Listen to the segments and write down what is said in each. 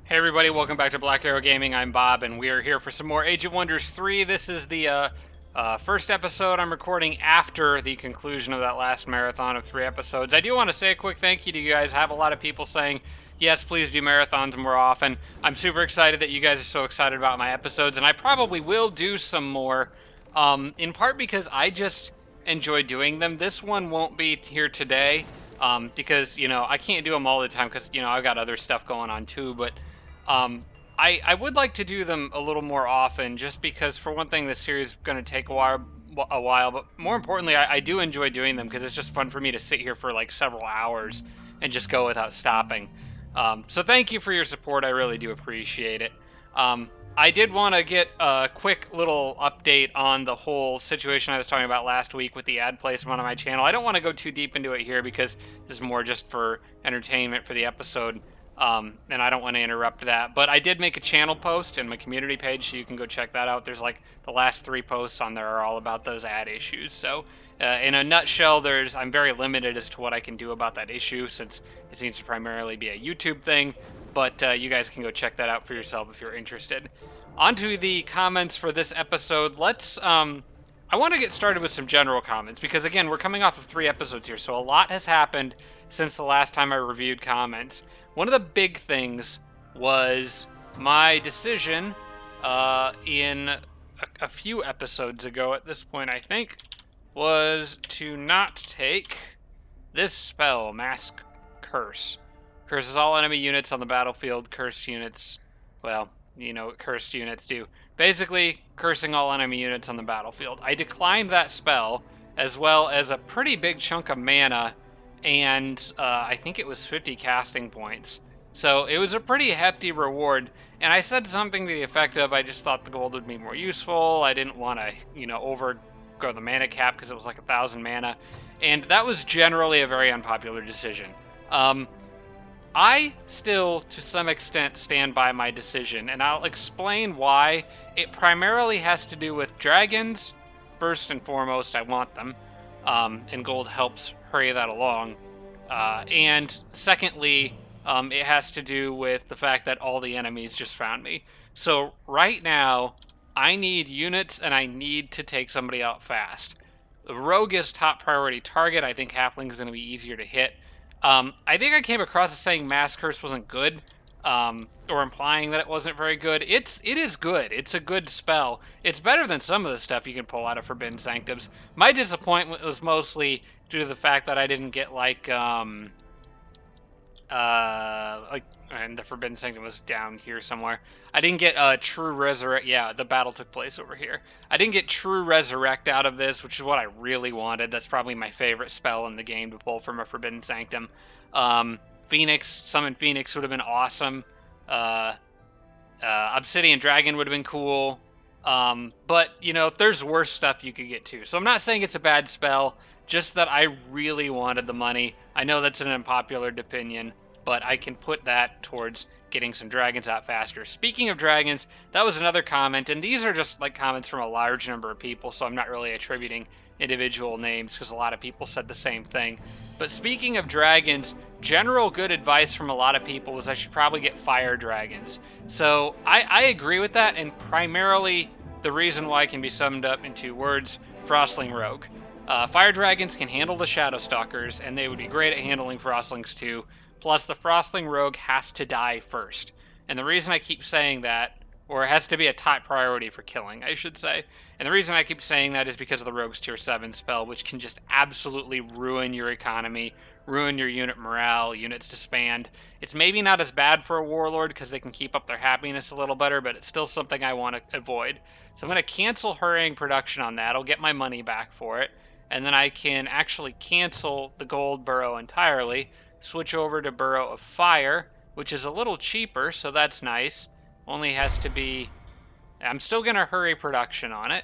Hey everybody, welcome back to Black Arrow Gaming. I'm Bob, and we are here for some more Age of Wonders 3. This is the first episode I'm recording after the conclusion of that last marathon of 3 episodes. I do want to say a quick thank you to you guys. I have a lot of people saying, yes, please do marathons more often. I'm super excited that you guys are so excited about my episodes, and I probably will do some more, in part because I just enjoy doing them. This one won't be here today, because, I can't do them all the time because, I've got other stuff going on too, but um, I would like to do them a little more often, just because for one thing, this series is going to take a while. But more importantly, I do enjoy doing them because it's just fun for me to sit here for like several hours and just go without stopping. So thank you for your support. I really do appreciate it. I did want to get a quick little update on the whole situation I was talking about last week with the ad placement on my channel. I don't want to go too deep into it here because this is more just for entertainment for the episode. And I don't want to interrupt that. But I did make a channel post in my community page, so you can go check that out. There's like the last 3 posts on there are all about those ad issues. So, in a nutshell, I'm very limited as to what I can do about that issue since it seems to primarily be a YouTube thing. But you guys can go check that out for yourself if you're interested. On to the comments for this episode. I want to get started with some general comments because, again, we're coming off of 3 episodes here, so a lot has happened since the last time I reviewed comments. One of the big things was my decision in a few episodes ago, at this point, I think, was to not take this spell, Mask Curse. Curses all enemy units on the battlefield. Cursed units, well, you know what cursed units do. Basically, cursing all enemy units on the battlefield. I declined that spell, as well as a pretty big chunk of mana, and I think it was 50 casting points. So it was a pretty hefty reward, and I said something to the effect of, I just thought the gold would be more useful. I didn't want to, overgo the mana cap because it was like 1,000 mana, and that was generally a very unpopular decision. I still, to some extent, stand by my decision, and I'll explain why. It primarily has to do with dragons. First and foremost, I want them, and gold helps hurry that along. And secondly, it has to do with the fact that all the enemies just found me. So right now, I need units, and I need to take somebody out fast. The rogue is top priority target. I think halfling is going to be easier to hit. I think I came across as saying Mass Curse wasn't good, or implying that it wasn't very good. It is good. It's a good spell. It's better than some of the stuff you can pull out of Forbidden Sanctums. My disappointment was mostly due to the fact that I didn't get and the Forbidden Sanctum was down here somewhere. I didn't get True Resurrect. Yeah, the battle took place over here. I didn't get True Resurrect out of this, which is what I really wanted. That's probably my favorite spell in the game to pull from a Forbidden Sanctum. Phoenix, Summon Phoenix would have been awesome. Obsidian Dragon would have been cool. But, there's worse stuff you could get too. So I'm not saying it's a bad spell, just that I really wanted the money. I know that's an unpopular opinion, but I can put that towards getting some dragons out faster. Speaking of dragons, that was another comment, and these are just like comments from a large number of people, so I'm not really attributing individual names because a lot of people said the same thing. But speaking of dragons, general good advice from a lot of people was I should probably get fire dragons. So I agree with that, and primarily the reason why can be summed up in 2 words: Frostling Rogue. Fire dragons can handle the Shadow Stalkers, and they would be great at handling Frostlings too. Plus, the Frostling Rogue has to die first. And the reason I keep saying that, or it has to be a top priority for killing, I should say. And the reason I keep saying that is because of the Rogue's Tier 7 spell, which can just absolutely ruin your economy, ruin your unit morale, units disband. It's maybe not as bad for a Warlord because they can keep up their happiness a little better, but it's still something I want to avoid. So I'm going to cancel hurrying production on that. I'll get my money back for it. And then I can actually cancel the gold burrow entirely, switch over to Burrow of Fire, which is a little cheaper, so that's nice. Only has to be... I'm still going to hurry production on it,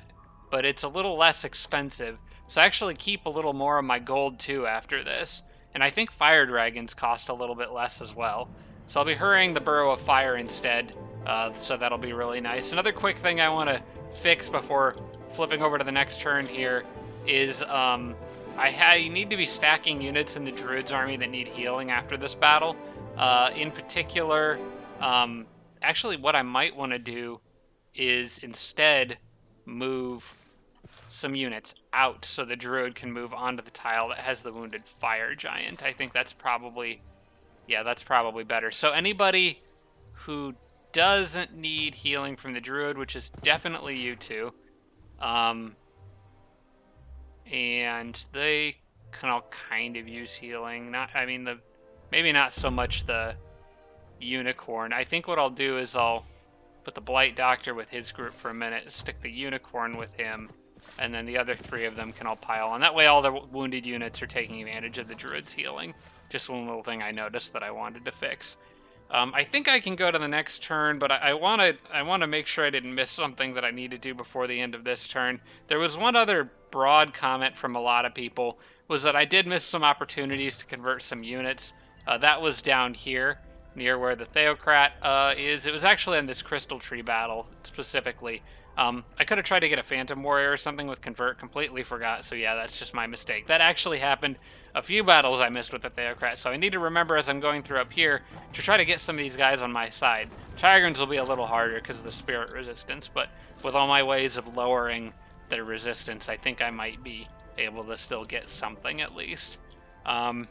but it's a little less expensive. So I actually keep a little more of my gold too after this. And I think Fire Dragons cost a little bit less as well. So I'll be hurrying the Burrow of Fire instead, so that'll be really nice. Another quick thing I want to fix before flipping over to the next turn here is I need to be stacking units in the Druid's army that need healing after this battle. In particular, Actually, what I might want to do is instead move some units out so the druid can move onto the tile that has the wounded fire giant. I think that's probably, yeah, that's probably better. So anybody who doesn't need healing from the druid, which is definitely you two, and they can all kind of use healing. Maybe not so much the unicorn. I think what I'll do is I'll put the Blight Doctor with his group for a minute, stick the unicorn with him, and then the other three of them can all pile on. That way all the wounded units are taking advantage of the druid's healing. Just one little thing I noticed that I wanted to fix. I think I can go to the next turn, but I want to make sure I didn't miss something that I need to do before the end of this turn. There was one other broad comment from a lot of people, was that I did miss some opportunities to convert some units. That was down here, near where the Theocrat is. It was actually in this Crystal Tree battle, specifically. I could have tried to get a Phantom Warrior or something with Convert, completely forgot, so yeah, that's just my mistake. That actually happened a few battles I missed with the Theocrat, so I need to remember as I'm going through up here to try to get some of these guys on my side. Tigrans will be a little harder because of the spirit resistance, but with all my ways of lowering their resistance, I think I might be able to still get something at least. From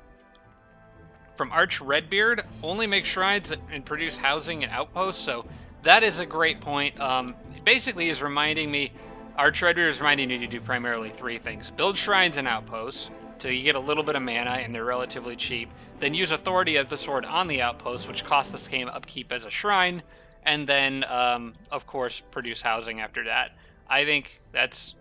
Arch Redbeard, only make shrines and produce housing and outposts, so that is a great point. Basically is reminding me, Arch Redbeard is reminding me to do primarily three things. Build shrines and outposts, so you get a little bit of mana and they're relatively cheap. Then use Authority of the Sword on the outpost, which costs this game upkeep as a shrine. And then, of course, produce housing after that. I think that's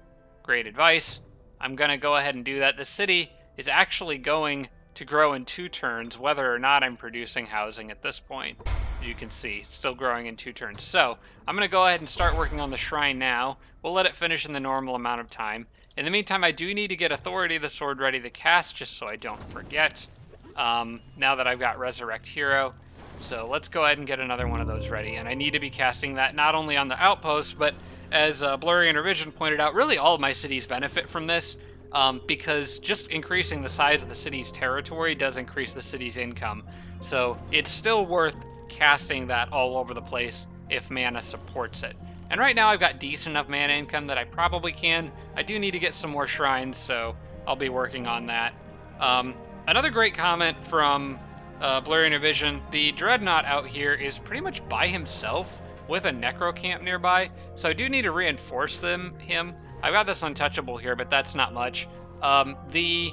great advice. I'm going to go ahead and do that. The city is actually going to grow in 2 turns, whether or not I'm producing housing at this point. As you can see, still growing in 2 turns. So, I'm going to go ahead and start working on the shrine now. We'll let it finish in the normal amount of time. In the meantime, I do need to get Authority of the Sword ready to cast, just so I don't forget, now that I've got Resurrect Hero. So let's go ahead and get another one of those ready. And I need to be casting that not only on the outpost, but as Blurry Intervision pointed out, really all of my cities benefit from this. Because just increasing the size of the city's territory does increase the city's income. So it's still worth casting that all over the place if mana supports it. And right now I've got decent enough mana income that I probably can. I do need to get some more shrines, so I'll be working on that. Another great comment from Blurry Intervision, the Dreadnought out here is pretty much by himself with a Necro Camp nearby, so I do need to reinforce him. I've got this Untouchable here, but that's not much. The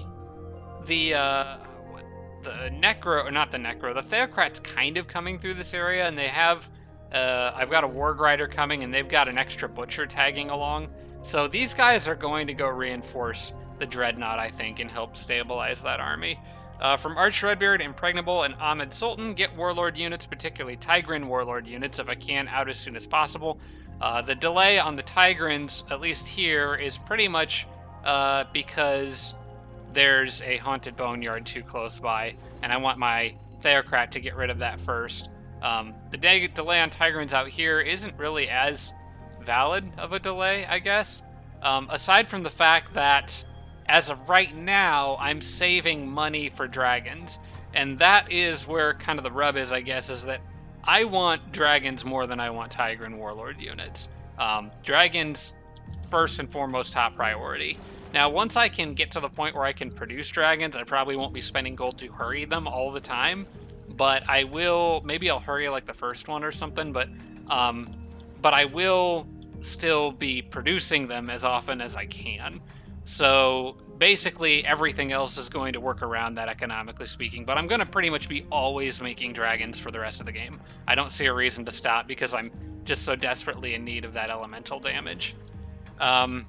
Necro, or not the Necro, the Theocrat's kind of coming through this area, and they have, I've got a Warg Rider coming, and they've got an extra Butcher tagging along. So these guys are going to go reinforce the Dreadnought, I think, and help stabilize that army. From Arch Redbeard, Impregnable, and Ahmed Sultan, get Warlord units, particularly Tigran Warlord units, if I can, out as soon as possible. The delay on the Tigrans, at least here, is pretty much because there's a Haunted Boneyard too close by, and I want my Theocrat to get rid of that first. The delay on Tigrans out here isn't really as valid of a delay, I guess. Aside from the fact that, as of right now, I'm saving money for dragons, and that is where kind of the rub is, I guess, is that I want dragons more than I want Tigran Warlord units. Dragons, first and foremost, top priority. Now, once I can get to the point where I can produce dragons, I probably won't be spending gold to hurry them all the time, but I will, maybe I'll hurry like the first one or something, but I will still be producing them as often as I can. So basically everything else is going to work around that, economically speaking, but I'm going to pretty much be always making dragons for the rest of the game. I don't see a reason to stop because I'm just so desperately in need of that elemental damage. And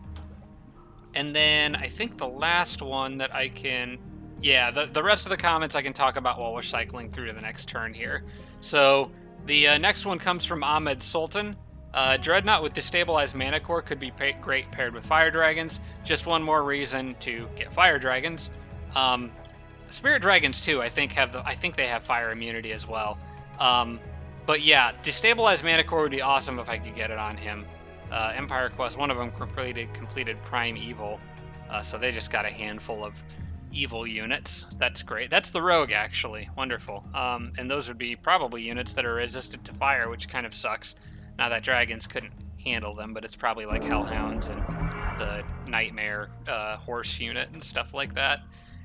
then I think the last one that I can... Yeah, the rest of the comments I can talk about while we're cycling through to the next turn here. So the next one comes from Ahmed Sultan. Dreadnought with Destabilized Mana Core could be great paired with Fire Dragons. Just one more reason to get Fire Dragons. Spirit Dragons too, I think they have fire immunity as well. But yeah, Destabilized Mana Core would be awesome if I could get it on him. Empire Quest, one of them completed Prime Evil, so they just got a handful of evil units. That's great. That's the rogue, actually. Wonderful. And those would be probably units that are resistant to fire, which kind of sucks. Now that dragons couldn't handle them, but it's probably like hellhounds and the nightmare horse unit and stuff like that.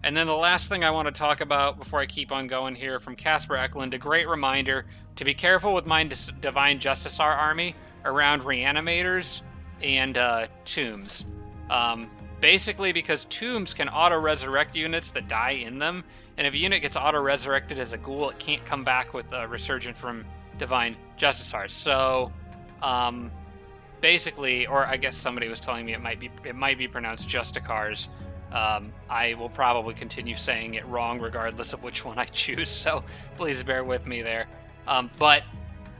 And then the last thing I want to talk about before I keep on going here from Casper Eklund, a great reminder to be careful with my Divine Justicar army around reanimators and tombs. Basically because tombs can auto-resurrect units that die in them, and if a unit gets auto-resurrected as a ghoul, it can't come back with a resurgent from Divine Justicars. So, basically, or I guess somebody was telling me it might be pronounced Justicars. I will probably continue saying it wrong regardless of which one I choose, so please bear with me there. But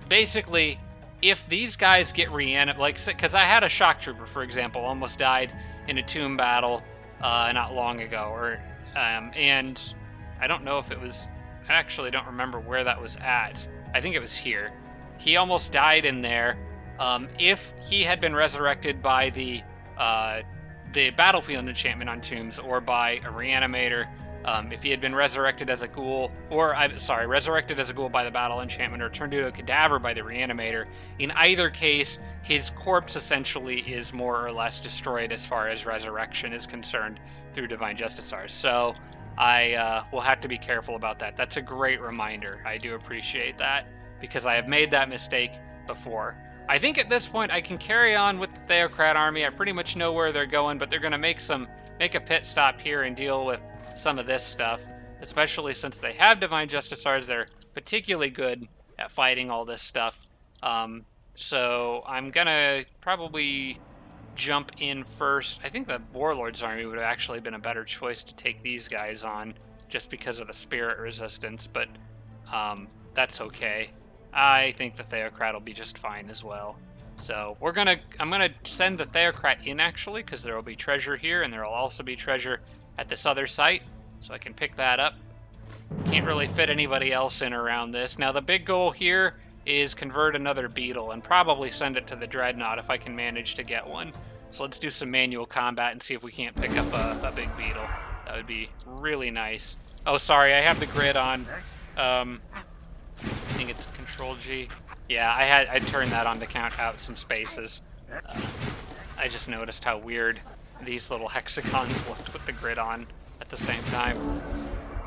basically, if these guys get reanimated, like, because I had a shock trooper, for example, almost died in a tomb battle not long ago, and I don't know if it was, I actually don't remember where that was at. I think it was here. He almost died in there. If he had been resurrected by the battlefield enchantment on tombs or by a reanimator, if he had been resurrected as a ghoul, resurrected as a ghoul by the battle enchantment or turned into a cadaver by the reanimator, in either case, his corpse essentially is more or less destroyed as far as resurrection is concerned through Divine Justicars. So I will have to be careful about that. That's a great reminder. I do appreciate that because I have made that mistake before. I think at this point I can carry on with the Theocrat army. I pretty much know where they're going, but they're going to make a pit stop here and deal with some of this stuff, especially since they have Divine Justicars. They're particularly good at fighting all this stuff. So I'm going to probably jump in first. I think the Warlord's army would have actually been a better choice to take these guys on just because of the spirit resistance, but that's okay. I think the Theocrat will be just fine as well. So I'm gonna send the Theocrat in actually, because there will be treasure here, and there will also be treasure at this other site, so I can pick that up. Can't really fit anybody else in around this. Now the big goal here is convert another beetle and probably send it to the Dreadnought if I can manage to get one. So let's do some manual combat and see if we can't pick up a big beetle. That would be really nice. Oh, sorry, I have the grid on. I think it's Control G. Yeah, I turned that on to count out some spaces. I just noticed how weird these little hexagons looked with the grid on at the same time.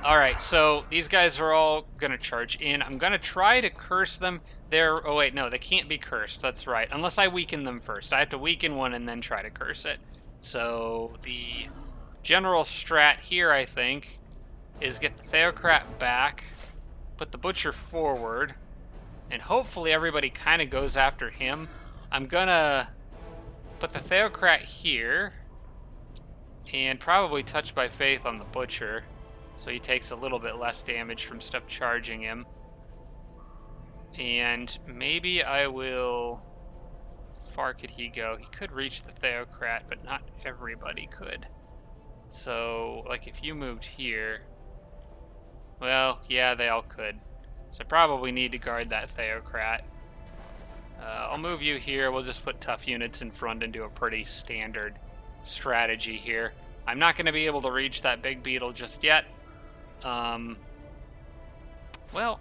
Alright, so these guys are all gonna charge in. I'm gonna try to curse them. Oh wait, no, they can't be cursed, that's right. Unless I weaken them first. I have to weaken one and then try to curse it. So the general strat here, I think, is get the Theocrat back, put the Butcher forward, and hopefully everybody kind of goes after him. I'm gonna put the Theocrat here, and probably Touch by Faith on the Butcher, so he takes a little bit less damage from stuff charging him. And maybe I will... How far could he go? He could reach the Theocrat, but not everybody could. So, like, if you moved here... Well, yeah, they all could. So I probably need to guard that Theocrat. I'll move you here. We'll just put tough units in front and do a pretty standard strategy here. I'm not going to be able to reach that big beetle just yet. Well,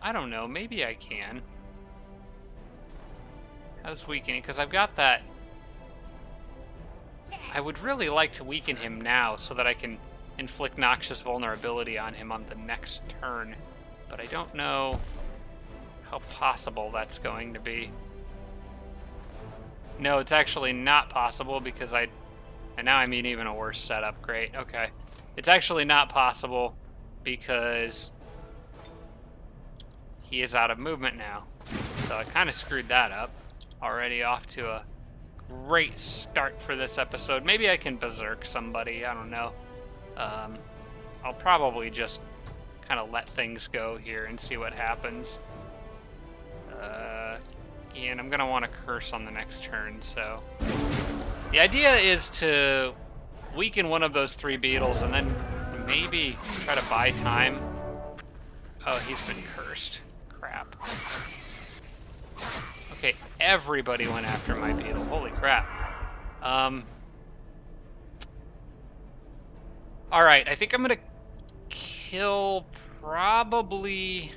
I don't know. Maybe I can. How's weakening? Because I've got that... I would really like to weaken him now so that I can inflict Noxious Vulnerability on him on the next turn. But I don't know how possible that's going to be. No, it's actually not possible because and now I'm in even a worse setup. Great, okay. It's actually not possible because he is out of movement now. So I kind of screwed that up. Already off to a great start for this episode. Maybe I can berserk somebody, I don't know. I'll probably just kind of let things go here and see what happens. And I'm going to want to curse on the next turn, so... The idea is to weaken one of those three beetles and then maybe try to buy time. Oh, he's been cursed. Crap. Okay, everybody went after my beetle. Holy crap. Alright, I think I'm going to kill probably...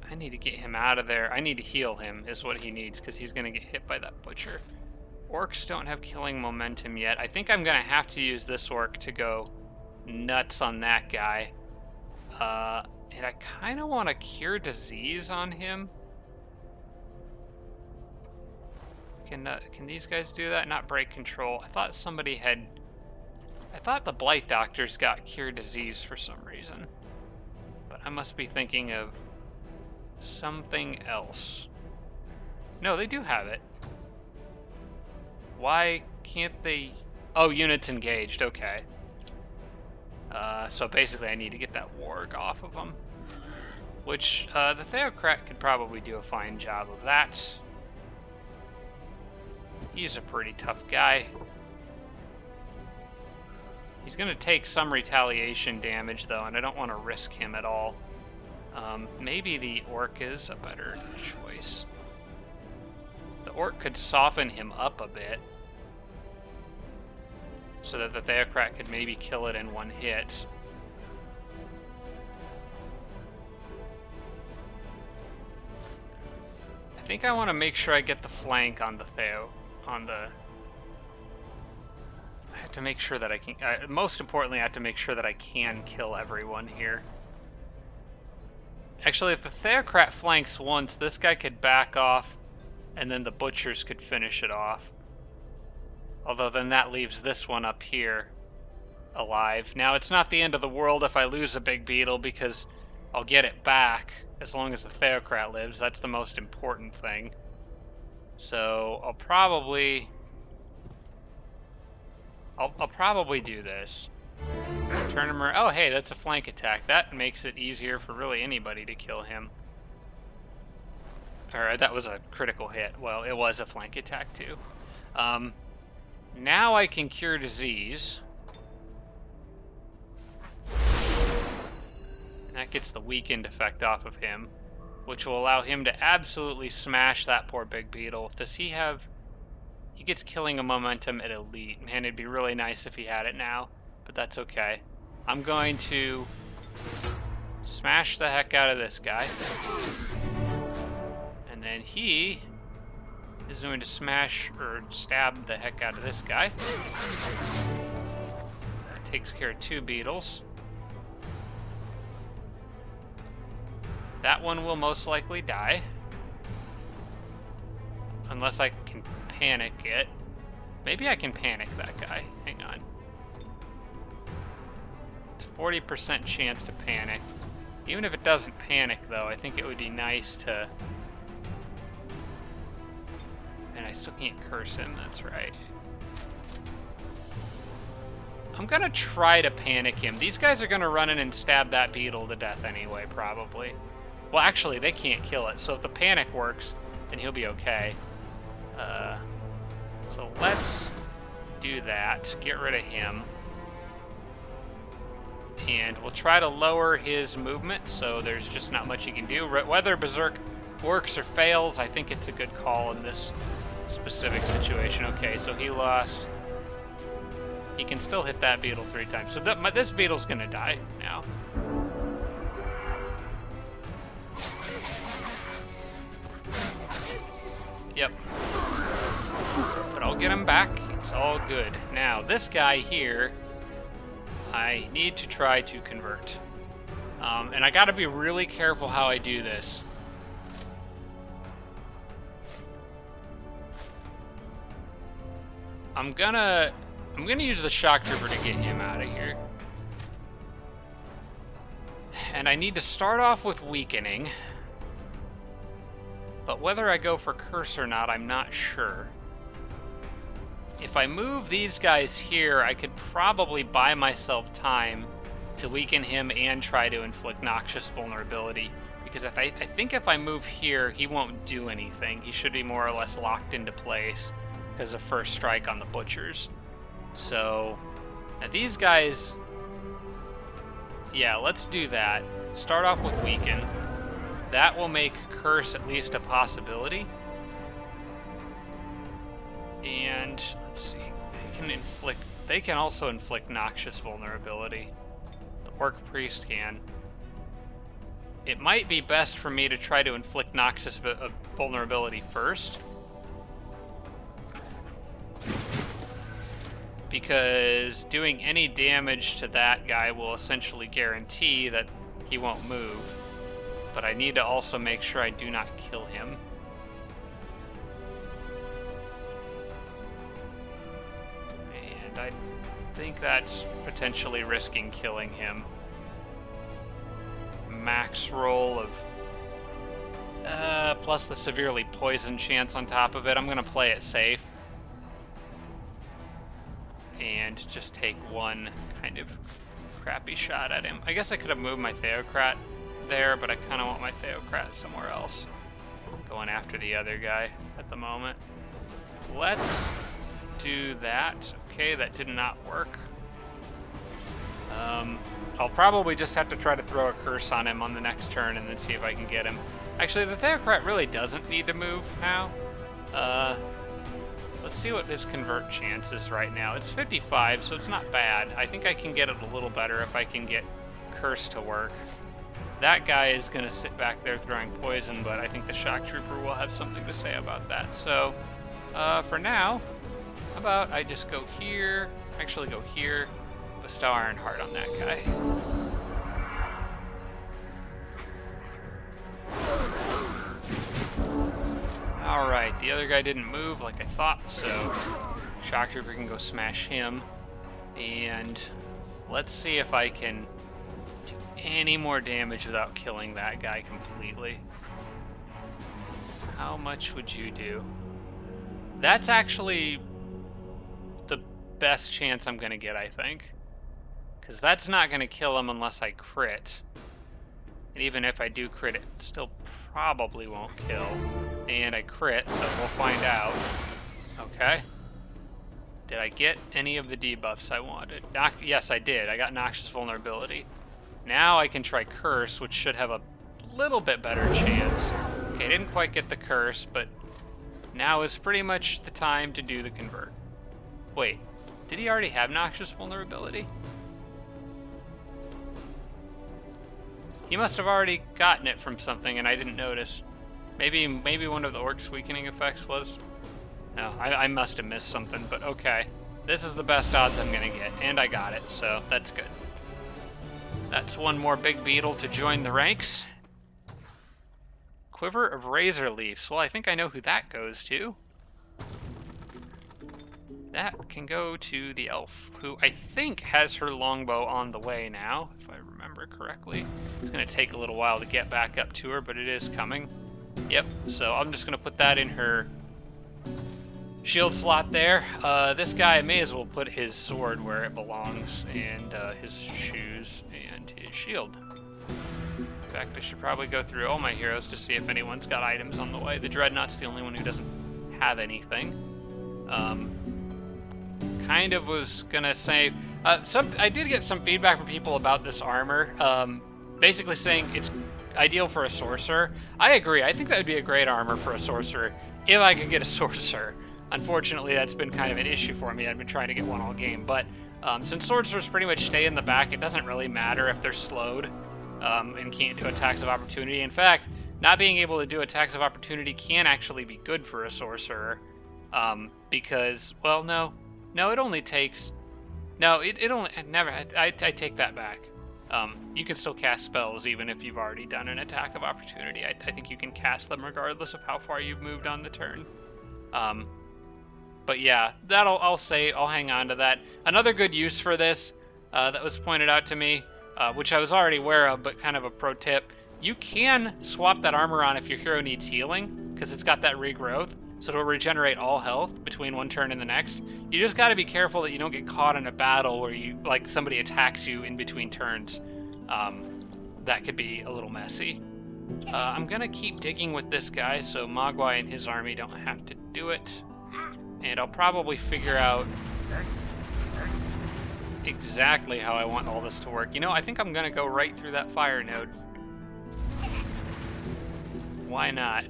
I need to get him out of there. I need to heal him is what he needs, because he's going to get hit by that butcher. Orcs don't have killing momentum yet. I think I'm going to have to use this orc to go nuts on that guy. And I kind of want to cure disease on him. Can these guys do that? Not break control. I thought somebody had... I thought the blight doctors got cure disease for some reason. But I must be thinking of something else. No, they do have it. Why can't they... Oh, units engaged. Okay. So basically I need to get that warg off of them. Which, the Theocrat could probably do a fine job of that. He's a pretty tough guy. He's going to take some retaliation damage, though, and I don't want to risk him at all. Maybe the Orc is a better choice. The Orc could soften him up a bit, so that the Theocrat could maybe kill it in one hit. I think I want to make sure I get the flank on the I have to make sure that I can... most importantly, I have to make sure that I can kill everyone here. Actually, if the Theocrat flanks once, this guy could back off, and then the Butchers could finish it off. Although then that leaves this one up here alive. Now, it's not the end of the world if I lose a big beetle, because I'll get it back as long as the Theocrat lives. That's the most important thing. So I'll probably do this. Turn him around. Oh, hey, that's a flank attack. That makes it easier for really anybody to kill him. Alright, that was a critical hit. Well, it was a flank attack too. Now I can cure disease. And that gets the weakened effect off of him, which will allow him to absolutely smash that poor big beetle. Does he have... He gets killing a momentum at elite. Man, it'd be really nice if he had it now, but that's okay. I'm going to smash the heck out of this guy. And then he is going to smash or stab the heck out of this guy. That takes care of 2 beetles. That one will most likely die. Unless I can panic it. Maybe I can panic that guy. Hang on. It's a 40% chance to panic. Even if it doesn't panic, though, I think it would be nice to... And I still can't curse him, that's right. I'm gonna try to panic him. These guys are gonna run in and stab that beetle to death anyway, probably. Well, actually, they can't kill it, so if the panic works, then he'll be okay. So let's do that. Get rid of him. And we'll try to lower his movement, so there's just not much he can do. Whether Berserk works or fails, I think it's a good call in this specific situation. Okay, so he lost. He can still hit that beetle 3 times. So this beetle's gonna die now. Yep. But I'll get him back. It's all good. Now, this guy here, I need to try to convert. And I gotta be really careful how I do this. I'm gonna use the shock trooper to get him out of here. And I need to start off with weakening. But whether I go for curse or not, I'm not sure. If I move these guys here, I could probably buy myself time to weaken him and try to inflict noxious vulnerability. Because I think if I move here, he won't do anything. He should be more or less locked into place because of first strike on the butchers. So, now these guys... Yeah, let's do that. Start off with weaken. That will make curse at least a possibility. And let's see, they can also inflict noxious vulnerability. The Orc Priest can. It might be best for me to try to inflict Noxus vulnerability first. Because doing any damage to that guy will essentially guarantee that he won't move. But I need to also make sure I do not kill him. And I think that's potentially risking killing him. Max roll of plus the severely poisoned chance on top of it. I'm gonna play it safe and just take one kind of crappy shot at him. I guess I could have moved my Theocrat there, but I kind of want my Theocrat somewhere else. Going after the other guy at the moment. Let's do that. Okay, that did not work. I'll probably just have to try to throw a curse on him on the next turn and then see if I can get him. Actually, the Theocrat really doesn't need to move now. Let's see what his convert chance is right now. It's 55, so it's not bad. I think I can get it a little better if I can get curse to work. That guy is going to sit back there throwing poison, but I think the Shock Trooper will have something to say about that. So, for now, how about I just go here, actually go here, bestow Ironheart on that guy. Alright, the other guy didn't move like I thought, so Shock Trooper can go smash him. And let's see if I can do any more damage without killing that guy completely. How much would you do? That's actually the best chance I'm going to get, I think. Because that's not going to kill him unless I crit. And even if I do crit, it still probably won't kill. And I crit, so we'll find out. Okay. Did I get any of the debuffs I wanted? Yes, I did. I got Noxious Vulnerability. Now I can try Curse, which should have a little bit better chance. Okay, I didn't quite get the Curse, but now is pretty much the time to do the Convert. Wait, did he already have Noxious Vulnerability? He must have already gotten it from something and I didn't notice. Maybe one of the Orc's weakening effects was? No, I must have missed something, but okay. This is the best odds I'm gonna get, and I got it, so that's good. That's one more big beetle to join the ranks. Quiver of Razor Leaves. Well, I think I know who that goes to. That can go to the elf, who I think has her longbow on the way now, if I remember correctly. It's going to take a little while to get back up to her, but it is coming. Yep, so I'm just going to put that in her shield slot there. This guy may as well put his sword where it belongs, and his shoes, and his shield. In fact, I should probably go through all my heroes to see if anyone's got items on the way. The Dreadnought's the only one who doesn't have anything. Kind of was gonna say, I did get some feedback from people about this armor, basically saying it's ideal for a sorcerer. I agree. I think that would be a great armor for a sorcerer if I could get a sorcerer. Unfortunately, that's been kind of an issue for me. I've been trying to get one all game, but since sorcerers pretty much stay in the back, it doesn't really matter if they're slowed and can't do attacks of opportunity. In fact, not being able to do attacks of opportunity can actually be good for a sorcerer, because, well, no, it only takes, no, it only, I take that back. You can still cast spells even if you've already done an attack of opportunity. I think you can cast them regardless of how far you've moved on the turn. But yeah, I'll hang on to that. Another good use for this that was pointed out to me, which I was already aware of, but kind of a pro tip. You can swap that armor on if your hero needs healing, because it's got that regrowth, so it'll regenerate all health between one turn and the next. You just got to be careful that you don't get caught in a battle where somebody attacks you in between turns. That could be a little messy. I'm gonna keep digging with this guy so Mogwai and his army don't have to do it. And I'll probably figure out exactly how I want all this to work. You know, I think I'm gonna go right through that fire node. Why not?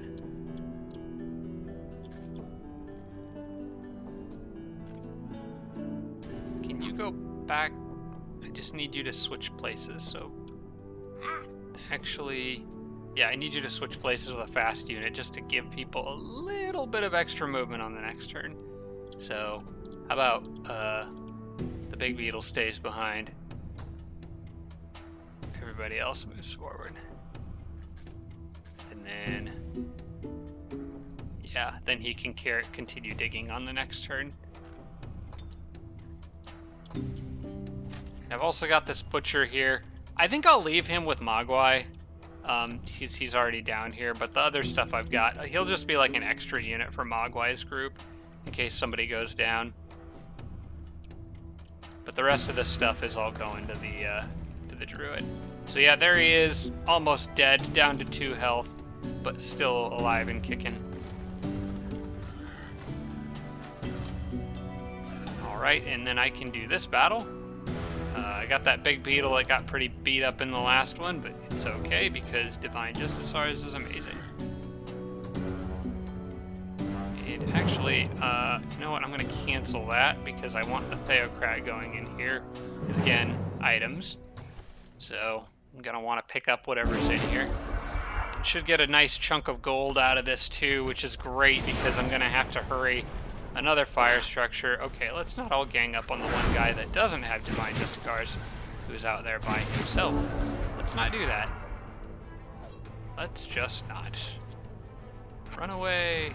Can you go back? I just need you to switch places. So actually, yeah, I need you to switch places with a fast unit just to give people a little bit of extra movement on the next turn. So how about the big beetle stays behind. Everybody else moves forward. And then, yeah, then he can continue digging on the next turn. I've also got this butcher here. I think I'll leave him with Mogwai. He's already down here, but the other stuff I've got, he'll just be like an extra unit for Mogwai's group in case somebody goes down. But the rest of this stuff is all going to the druid. So yeah, there he is, almost dead, down to 2 health, but still alive and kicking. All right, and then I can do this battle. I got that big beetle that got pretty beat up in the last one, but it's okay because Divine Justicars is amazing. And actually, you know what? I'm going to cancel that because I want the Theocrat going in here. Because again, items. So I'm going to want to pick up whatever's in here. Should get a nice chunk of gold out of this too, which is great because I'm going to have to hurry another fire structure. Okay, let's not all gang up on the one guy that doesn't have Divine Justicars, who's out there by himself. Let's not do that. Let's just not. Run away.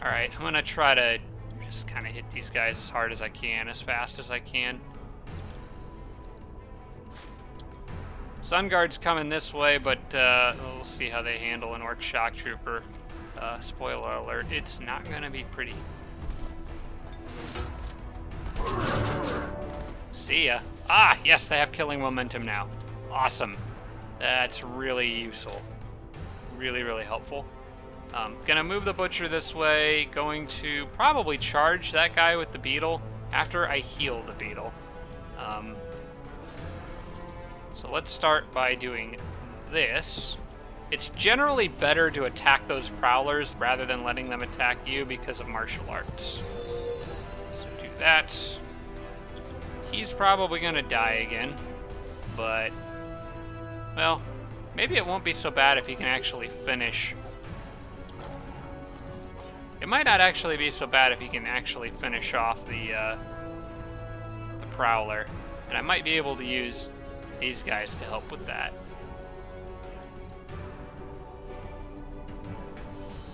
Alright, I'm gonna try to just kind of hit these guys as hard as I can, as fast as I can. Sun Guard's coming this way, but we'll see how they handle an Orc Shock Trooper. Spoiler alert, it's not gonna be pretty. See ya. Ah, yes, they have killing momentum now. Awesome. That's really useful. Really, really helpful. Gonna move the Butcher this way. Going to probably charge that guy with the Beetle after I heal the Beetle. So let's start by doing this. It's generally better to attack those Prowlers rather than letting them attack you because of martial arts. So do that. He's probably gonna die again, but, well, maybe it won't be so bad if he can actually finish. It might not actually be so bad if he can actually finish off the Prowler, and I might be able to use these guys to help with that.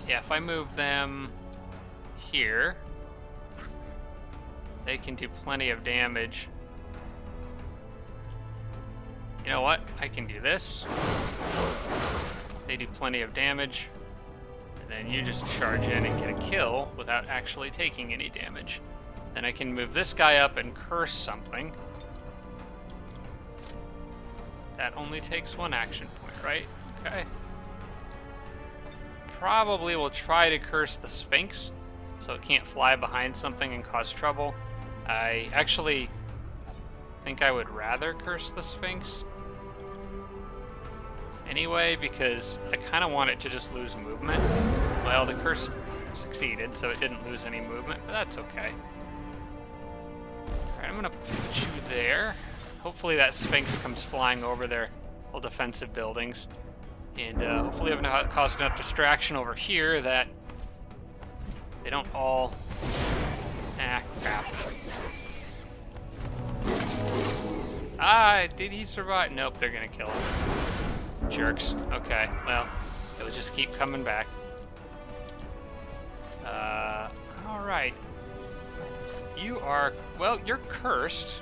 Yeah, if I move them here, they can do plenty of damage. You know what? I can do this. They do plenty of damage. And then you just charge in and get a kill without actually taking any damage. Then I can move this guy up and curse something. That only takes 1 action point, right? Okay. Probably will try to curse the Sphinx so it can't fly behind something and cause trouble. I actually think I would rather curse the Sphinx anyway because I kind of want it to just lose movement. Well, the curse succeeded, so it didn't lose any movement, but that's okay. Alright, I'm gonna put you there. Hopefully that Sphinx comes flying over their little defensive buildings. And hopefully I haven't caused enough distraction over here that they don't all... Ah, crap. Ah, did he survive? Nope, they're gonna kill him. Jerks. Okay, well, it'll just keep coming back. Alright. You are... Well, you're cursed.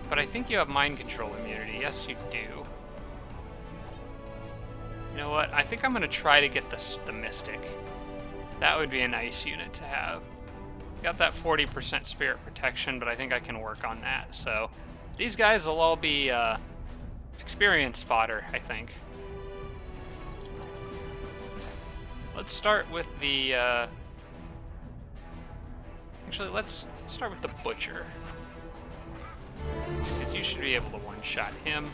But I think you have mind control immunity. Yes, you do. You know what? I think I'm going to try to get the Mystic. That would be a nice unit to have. Got that 40% Spirit Protection, but I think I can work on that. So these guys will all be experience fodder, I think. Let's start with the... Actually, let's start with the Butcher. Because you should be able to one-shot him.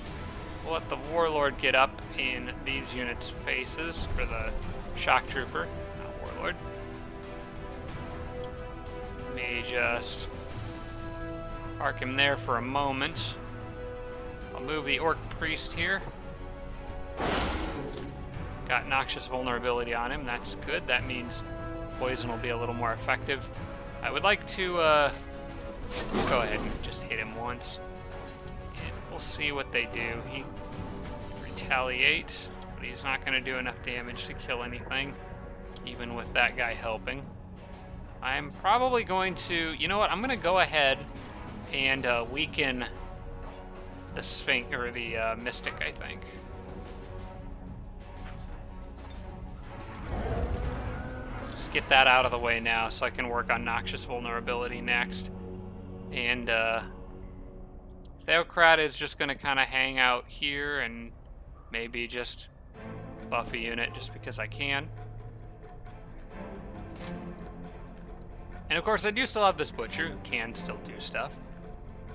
We'll let the Warlord get up in these units' faces for the Shock Trooper, not Warlord. May just Park him there for a moment. I'll move the Orc Priest here. Got Noxious Vulnerability on him. That's good. That means poison will be a little more effective. I would like to go ahead and just hit him once. And we'll see what they do. He retaliate, but he's not going to do enough damage to kill anything, even with that guy helping. I'm probably going to... You know what? I'm going to go ahead and weaken the Sphinx, or the Mystic, I think. Just get that out of the way now so I can work on Noxious Vulnerability next. And Theocrat is just going to kind of hang out here and maybe just buff a unit just because I can. And of course I do still have this Butcher who can still do stuff.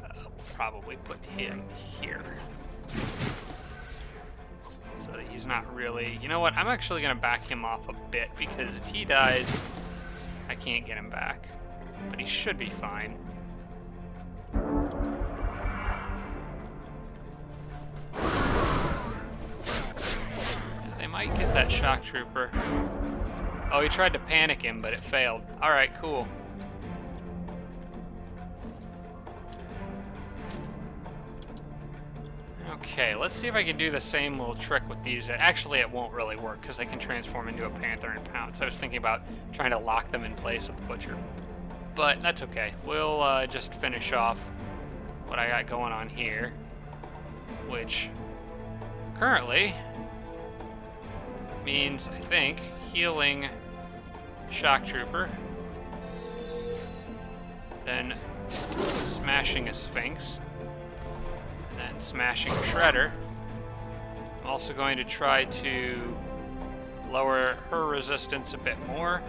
We'll probably put him here. So that he's not really... You know what? I'm actually going to back him off a bit, because if he dies, I can't get him back. But he should be fine. They might get that Shock Trooper. Oh, he tried to panic him, but it failed. Alright, cool. Okay, let's see if I can do the same little trick with these. Actually, it won't really work because they can transform into a Panther and pounce. I was thinking about trying to lock them in place with the Butcher. But that's okay. We'll just finish off what I got going on here, which currently means, I think, healing Shock Trooper, then smashing a Sphinx, then smashing a Shredder. I'm also going to try to lower her resistance a bit more.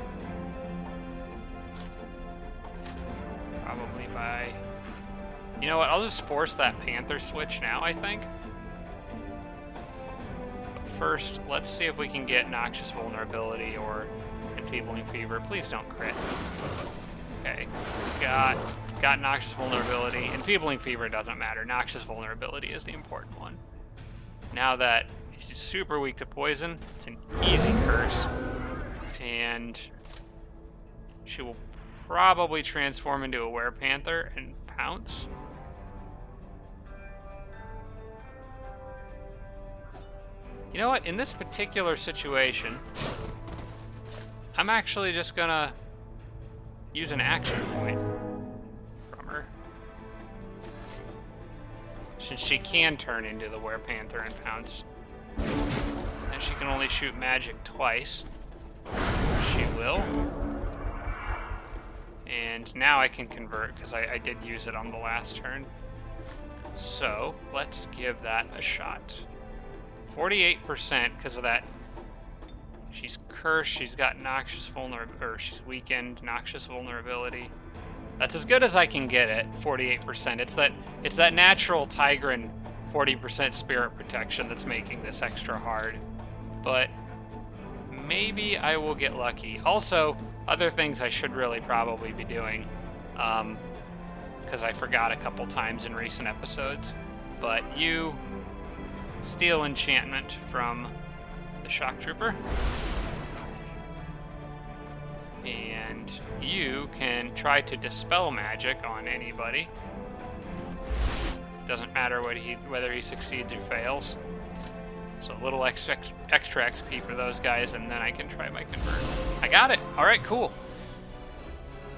Probably by... You know what, I'll just force that Panther switch now, I think. But first, let's see if we can get Noxious Vulnerability or Enfeebling Fever. Please don't crit. Okay, got Noxious Vulnerability. Enfeebling Fever doesn't matter. Noxious Vulnerability is the important one. Now that she's super weak to poison, it's an easy curse. And she will probably transform into a Were-Panther and pounce. You know what? In this particular situation, I'm actually just gonna use an action point from her, since she can turn into the Were-Panther and pounce. And she can only shoot magic twice. She will. And now I can convert, because I did use it on the last turn. So, let's give that a shot. 48% because of that. She's cursed, she's got Noxious Vulnerability, or she's weakened, Noxious Vulnerability. That's as good as I can get it, 48%. It's that natural Tigran 40% Spirit Protection that's making this extra hard. But maybe I will get lucky. Also, other things I should really probably be doing, because I forgot a couple times in recent episodes. But you steal enchantment from the Shock Trooper, and you can try to dispel magic on anybody. Doesn't matter whether he succeeds or fails. So a little extra XP for those guys, and then I can try my convert. I got it. All right, cool.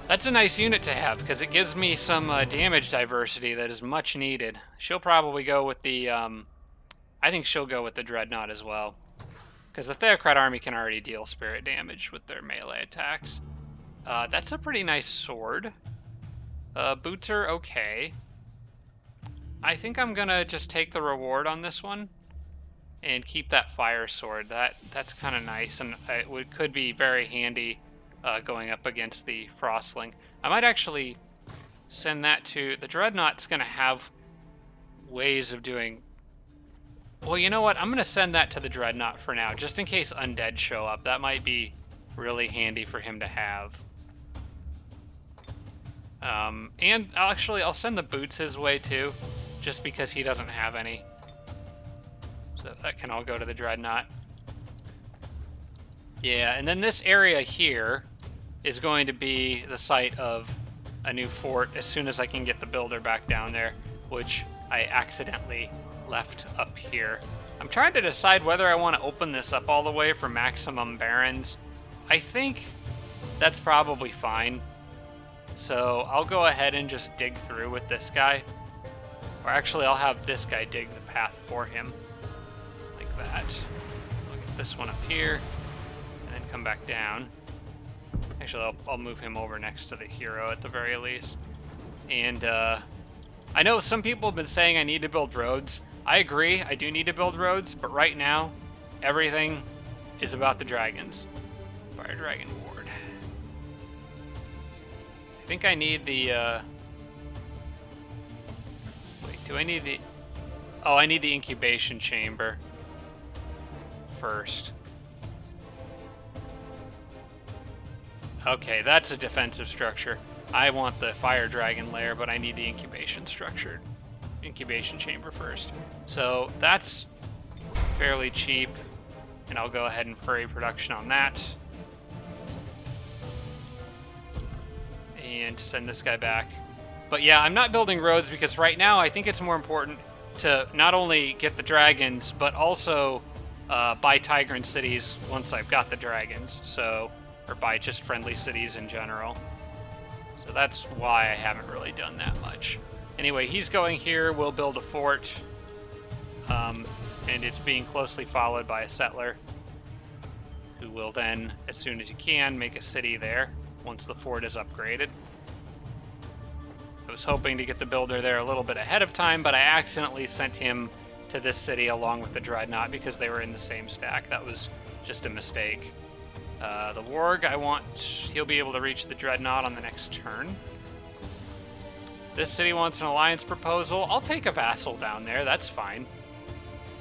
That's a nice unit to have, because it gives me some damage diversity that is much needed. She'll probably go with the I think she'll go with the Dreadnought as well, because the Theocrat army can already deal spirit damage with their melee attacks. That's a pretty nice sword. Boots are okay. I think I'm gonna just take the reward on this one and keep that fire sword. That's kind of nice, and it could be very handy going up against the Frostling. I might actually send that to... The Dreadnought's gonna have ways of doing... Well, you know what? I'm going to send that to the Dreadnought for now, just in case undead show up. That might be really handy for him to have. And actually, I'll send the boots his way too, just because he doesn't have any. So that can all go to the dreadnought. Yeah, and then this area here is going to be the site of a new fort as soon as I can get the builder back down there, which I accidentally left up here. I'm trying to decide whether I want to open this up all the way for maximum barons. I think that's probably fine. So I'll go ahead and just dig through with this guy. Or actually, I'll have this guy dig the path for him. Like that. I'll get this one up here, and then come back down. Actually, I'll move him over next to the hero at the very least. And I know some people have been saying I need to build roads. I agree, I do need to build roads, but right now, everything is about the dragons. Fire Dragon Ward. I think I need the... Wait, do I need the... Oh, I need the incubation chamber first. Okay, that's a defensive structure. I want the fire dragon lair, but I need the incubation chamber first. So that's fairly cheap, and I'll go ahead and hurry production on that. And send this guy back. But yeah, I'm not building roads because right now I think it's more important to not only get the dragons, but also buy Tigran cities once I've got the dragons. So, or buy just friendly cities in general. So that's why I haven't really done that much. Anyway, he's going here. We'll build a fort. And it's being closely followed by a settler who will then, as soon as he can, make a city there once the fort is upgraded. I was hoping to get the builder there a little bit ahead of time, but I accidentally sent him to this city along with the dreadnought because they were in the same stack. That was just a mistake. The warg, he'll be able to reach the dreadnought on the next turn. This city wants an alliance proposal. I'll take a vassal down there, that's fine.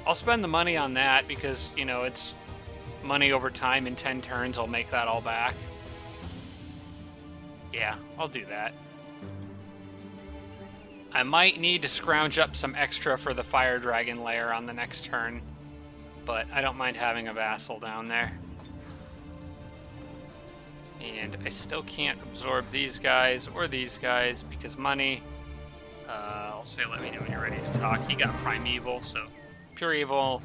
I'll spend the money on that because, you know, it's money over time. In 10 turns, I'll make that all back. Yeah, I'll do that. I might need to scrounge up some extra for the fire dragon lair on the next turn, but I don't mind having a vassal down there. And I still can't absorb these guys or these guys because money. I'll say let me know when you're ready to talk. He got primeval, so pure evil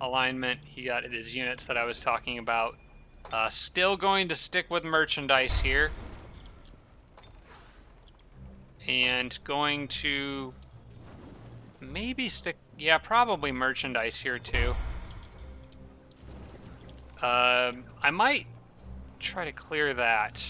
alignment. He got his units that I was talking about. Still going to stick with merchandise here. And going to maybe stick, yeah, probably merchandise here too. I might try to clear that.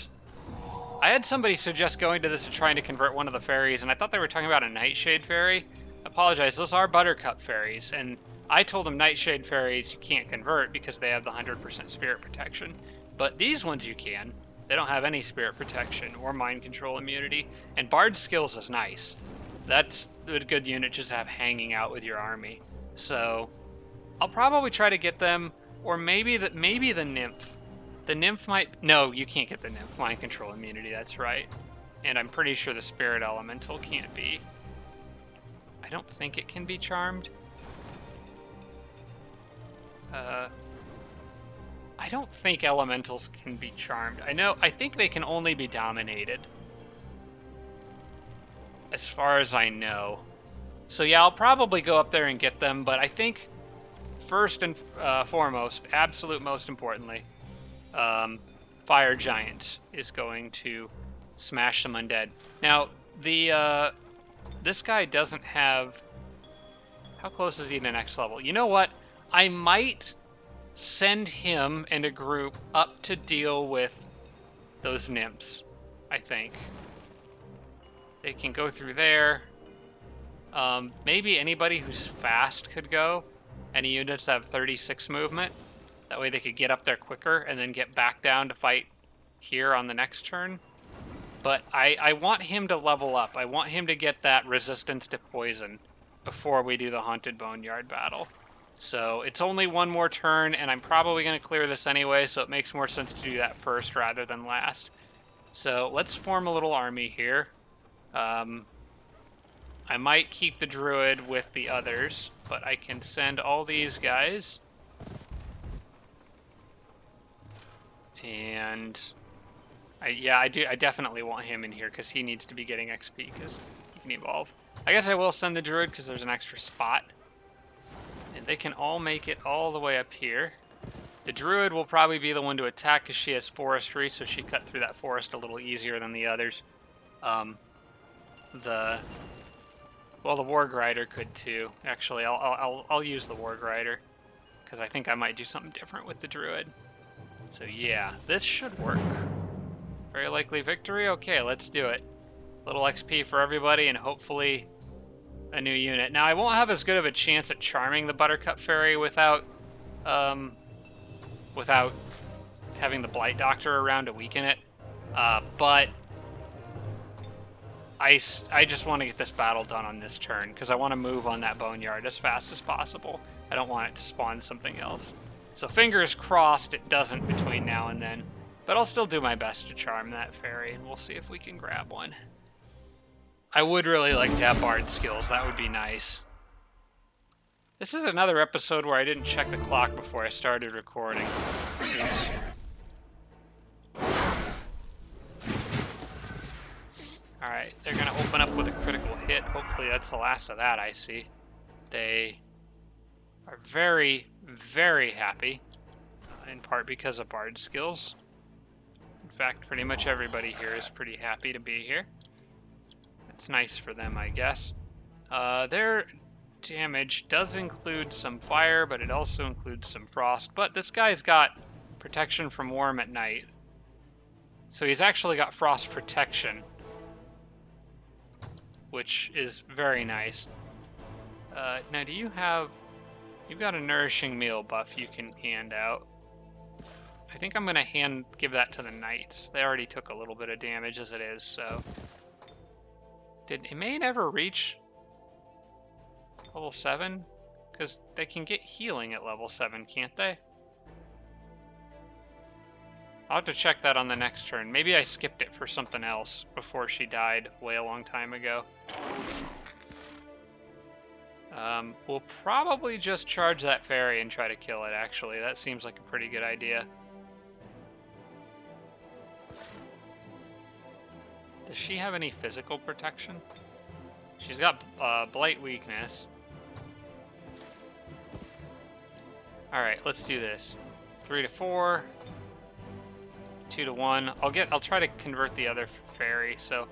I had somebody suggest going to this and trying to convert one of the fairies, and I thought they were talking about a Nightshade fairy. I apologize, those are Buttercup fairies, and I told them Nightshade fairies you can't convert because they have the 100% spirit protection. But these ones you can. They don't have any spirit protection or mind control immunity, and Bard skills is nice. That's a good unit just to have hanging out with your army. So I'll probably try to get them, or maybe the nymph. The nymph might... No, you can't get the nymph. Mind control immunity, that's right. And I'm pretty sure the spirit elemental can't be. I don't think it can be charmed. I don't think elementals can be charmed. I think they can only be dominated. As far as I know. So yeah, I'll probably go up there and get them, but I think first and foremost, absolute most importantly, Fire Giant is going to smash some undead. Now, this guy doesn't have... How close is he to next level? You know what? I might send him and a group up to deal with those nymphs, I think. They can go through there. Maybe anybody who's fast could go. Any units that have 36 movement. That way they could get up there quicker and then get back down to fight here on the next turn. But I want him to level up. I want him to get that resistance to poison before we do the Haunted Boneyard battle. So it's only one more turn, and I'm probably going to clear this anyway, so it makes more sense to do that first rather than last. So let's form a little army here. I might keep the druid with the others, but I can send all these guys. And I definitely want him in here because he needs to be getting XP because he can evolve. I guess I will send the druid because there's an extra spot. And they can all make it all the way up here. The druid will probably be the one to attack because she has forestry, so she cut through that forest a little easier than the others. The warg rider could too. Actually, I'll use the warg rider because I think I might do something different with the druid. So yeah, this should work. Very likely victory. Okay, let's do it. Little XP for everybody, and hopefully a new unit. Now I won't have as good of a chance at charming the Buttercup Fairy without having the Blight Doctor around to weaken it. But I just want to get this battle done on this turn because I want to move on that Boneyard as fast as possible. I don't want it to spawn something else. So fingers crossed it doesn't between now and then. But I'll still do my best to charm that fairy, and we'll see if we can grab one. I would really like to have Bard skills. That would be nice. This is another episode where I didn't check the clock before I started recording. Oops. Alright, they're going to open up with a critical hit. Hopefully that's the last of that I see. They are very, very happy, in part because of Bard skills. In fact, pretty much everybody here is pretty happy to be here. It's nice for them, I guess. Their damage does include some fire, but it also includes some frost. But this guy's got protection from warm at night. So he's actually got frost protection, which is very nice. Now, you've got a nourishing meal buff you can hand out. I think I'm gonna give that to the knights. They already took a little bit of damage as it is, so. Did Imain ever reach level 7? Because they can get healing at level 7, can't they? I'll have to check that on the next turn. Maybe I skipped it for something else before she died way a long time ago. We'll probably just charge that fairy and try to kill it, actually. That seems like a pretty good idea. Does she have any physical protection? She's got blight weakness. Alright, let's do this. 3 to 4. 2 to 1. I'll try to convert the other fairy, so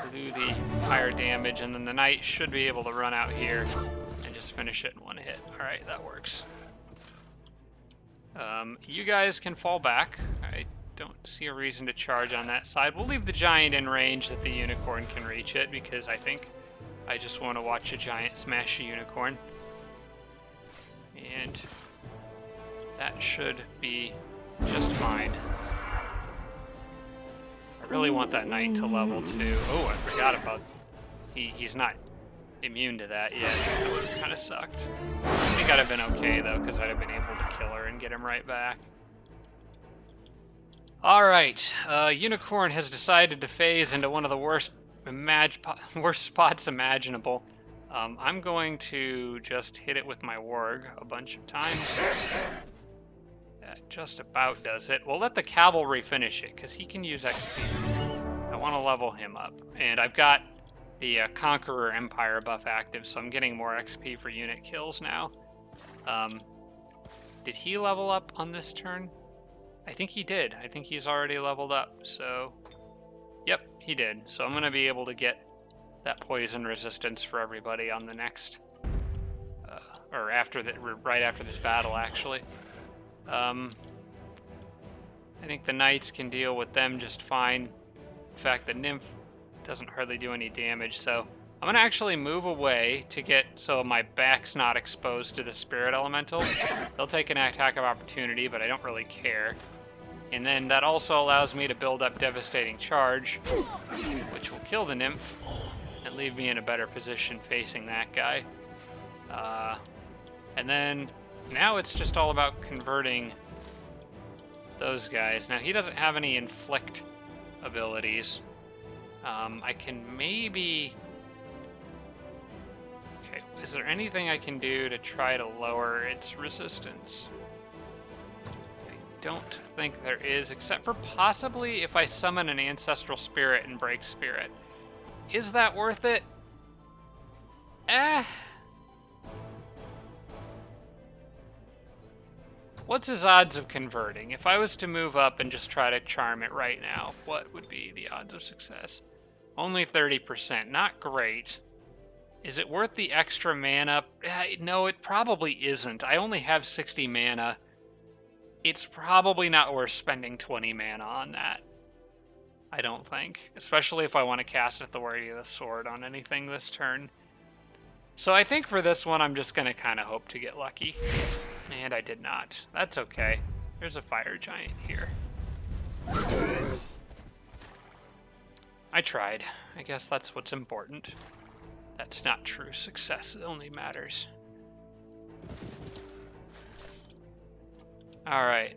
we'll do the higher damage, and then the knight should be able to run out here and just finish it in one hit. Alright, that works. You guys can fall back. I don't see a reason to charge on that side. We'll leave the giant in range that the unicorn can reach it, because I think I just want to watch a giant smash a unicorn. And that should be just fine. I really want that knight to level 2. Oh, I forgot about... He's not immune to that yet. That would have kind of sucked. I think I'd have been okay, though, because I'd have been able to kill her and get him right back. Alright, Unicorn has decided to phase into one of the worst spots imaginable. I'm going to just hit it with my warg a bunch of times. That just about does it. We'll let the cavalry finish it, because he can use XP. I want to level him up. And I've got the Conqueror Empire buff active, so I'm getting more XP for unit kills now. Did he level up on this turn? I think he did. I think he's already leveled up, so... Yep, he did. So I'm going to be able to get that poison resistance for everybody on the next... or right after this battle, actually. I think the knights can deal with them just fine. In fact, the nymph doesn't hardly do any damage, so I'm going to actually move away to get so my back's not exposed to the spirit elemental. They'll take an attack of opportunity, but I don't really care. And then that also allows me to build up Devastating Charge, which will kill the nymph and leave me in a better position facing that guy. And then now it's just all about converting those guys. Now he doesn't have any inflict abilities, I can maybe... Okay, is there anything I can do to try to lower its resistance? I don't think there is, except for possibly if I summon an Ancestral Spirit and break Spirit. Is that worth it? Eh. What's his odds of converting? If I was to move up and just try to charm it right now, what would be the odds of success? Only 30%. Not great. Is it worth the extra mana? No, it probably isn't. I only have 60 mana. It's probably not worth spending 20 mana on that. I don't think. Especially if I want to cast Authority of the Sword on anything this turn. So I think for this one, I'm just going to kind of hope to get lucky. And I did not. That's okay. There's a fire giant here. I tried. I guess that's what's important. That's not true success. It only matters. Alright.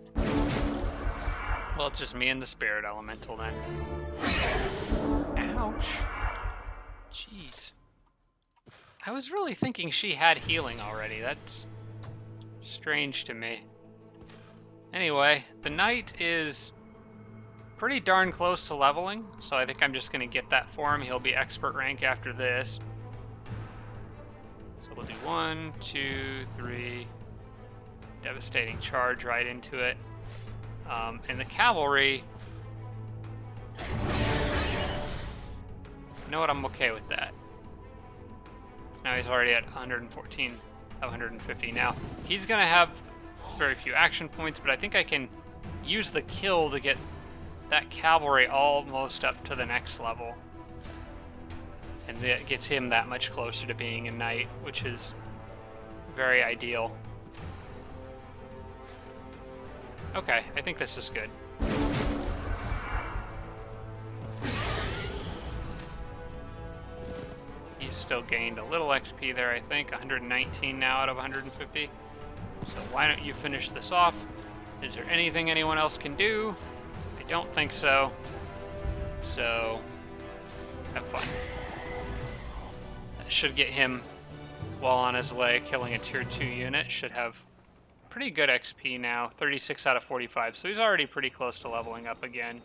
Well, it's just me and the Spirit Elemental then. Ouch. Jeez. I was really thinking she had healing already. That's strange to me. Anyway, the knight is pretty darn close to leveling, so I think I'm just going to get that for him. He'll be expert rank after this. So we'll do 1, 2, 3. Devastating charge right into it. And the cavalry... You know what? I'm okay with that. Now he's already at 114 of 150. Now, he's going to have very few action points, but I think I can use the kill to get that cavalry almost up to the next level. And that gets him that much closer to being a knight, which is very ideal. Okay, I think this is good. He's still gained a little XP there, I think. 119 now out of 150. So why don't you finish this off? Is there anything anyone else can do? I don't think so. So, have fun. That should get him well on his way. Killing a tier 2 unit should have pretty good XP now. 36 out of 45. So he's already pretty close to leveling up again.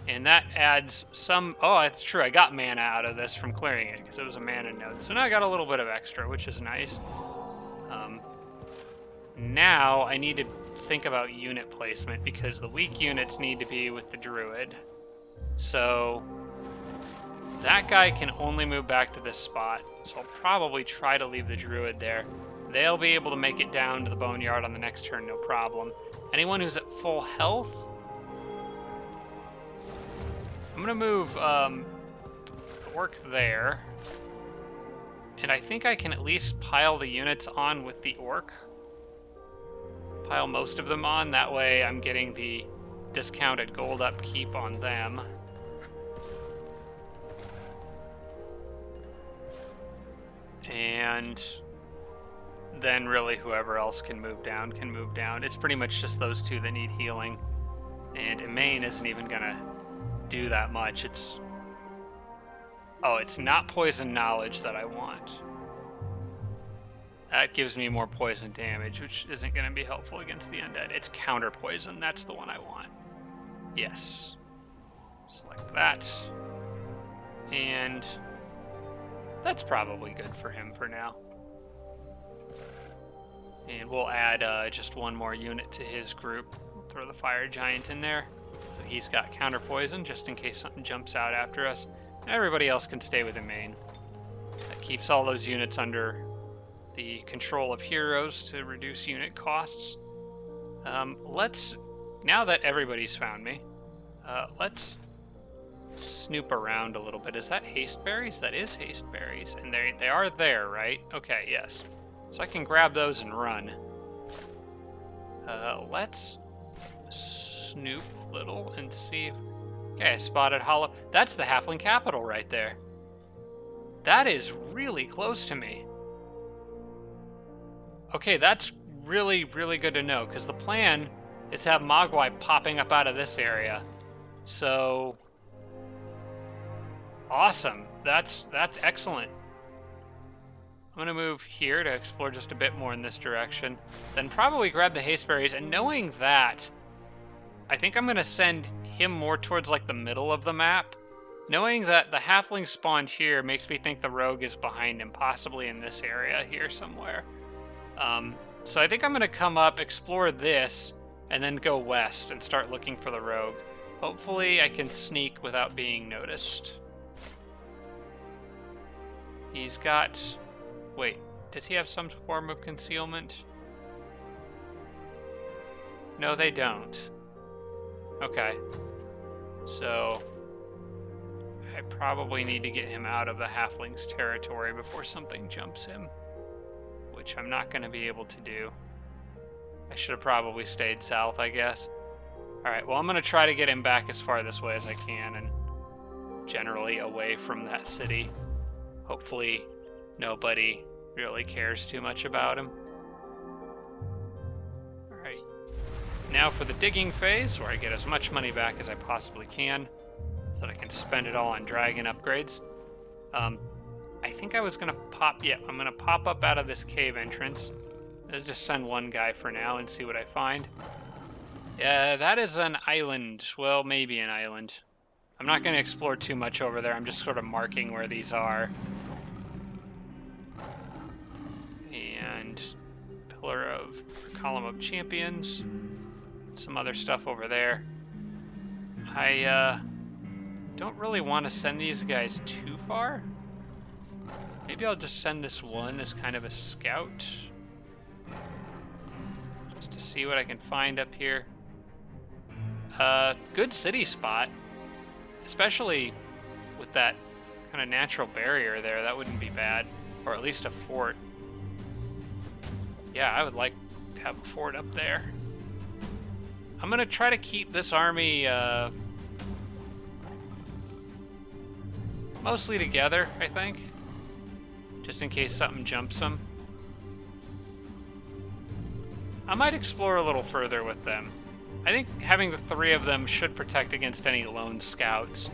And that adds some... Oh, it's true. I got mana out of this from clearing it because it was a mana node. So now I got a little bit of extra, which is nice. Now I need to think about unit placement because the weak units need to be with the druid. So that guy can only move back to this spot. So I'll probably try to leave the druid there. They'll be able to make it down to the boneyard on the next turn, no problem. Anyone who's at full health... I'm going to move the orc there. And I think I can at least pile the units on with the orc. Pile most of them on. That way I'm getting the discounted gold upkeep on them. And then really whoever else can move down can move down. It's pretty much just those two that need healing. And Emain isn't even going to do that much. It's... Oh, it's not poison knowledge that I want. That gives me more poison damage, which isn't going to be helpful against the undead. It's counter poison. That's the one I want. Yes. Select that. And that's probably good for him for now. And we'll add just one more unit to his group. Throw the fire giant in there. So he's got counter poison just in case something jumps out after us. Everybody else can stay with Emain. That keeps all those units under the control of heroes to reduce unit costs. Now that everybody's found me, let's snoop around a little bit. Is that haste berries? That is haste berries. And they are there, right? Okay, yes. So I can grab those and run. Let's snoop a little and see if... Okay, I spotted hollow. That's the halfling capital right there. That is really close to me. Okay, that's really, really good to know, because the plan is to have Mogwai popping up out of this area. So Awesome. That's excellent. I'm going to move here to explore just a bit more in this direction. Then probably grab the hasteberries. And knowing that, I think I'm going to send him more towards like the middle of the map. Knowing that the halfling spawned here makes me think the rogue is behind him, possibly in this area here somewhere. So I think I'm going to come up, explore this, and then go west and start looking for the rogue. Hopefully I can sneak without being noticed. He's got... Wait, does he have some form of concealment? No, they don't. Okay. So I probably need to get him out of the halfling's territory before something jumps him, which I'm not going to be able to do. I should have probably stayed south, I guess. Alright, well, I'm going to try to get him back as far this way as I can and generally away from that city. Hopefully nobody really cares too much about him. Alright, now for the digging phase, where I get as much money back as I possibly can, so that I can spend it all on dragon upgrades. I think I was going to pop... Yeah, I'm going to pop up out of this cave entrance. Let's just send one guy for now and see what I find. Yeah, that is an island. Well, maybe an island. I'm not going to explore too much over there. I'm just sort of marking where these are. And pillar of... column of champions. Some other stuff over there. I don't really want to send these guys too far. Maybe I'll just send this one as kind of a scout. Just to see what I can find up here. Good city spot. Especially with that kind of natural barrier there. That wouldn't be bad. Or at least a fort. Yeah, I would like to have a fort up there. I'm going to try to keep this army mostly together, I think. Just in case something jumps them. I might explore a little further with them. I think having the three of them should protect against any lone scouts.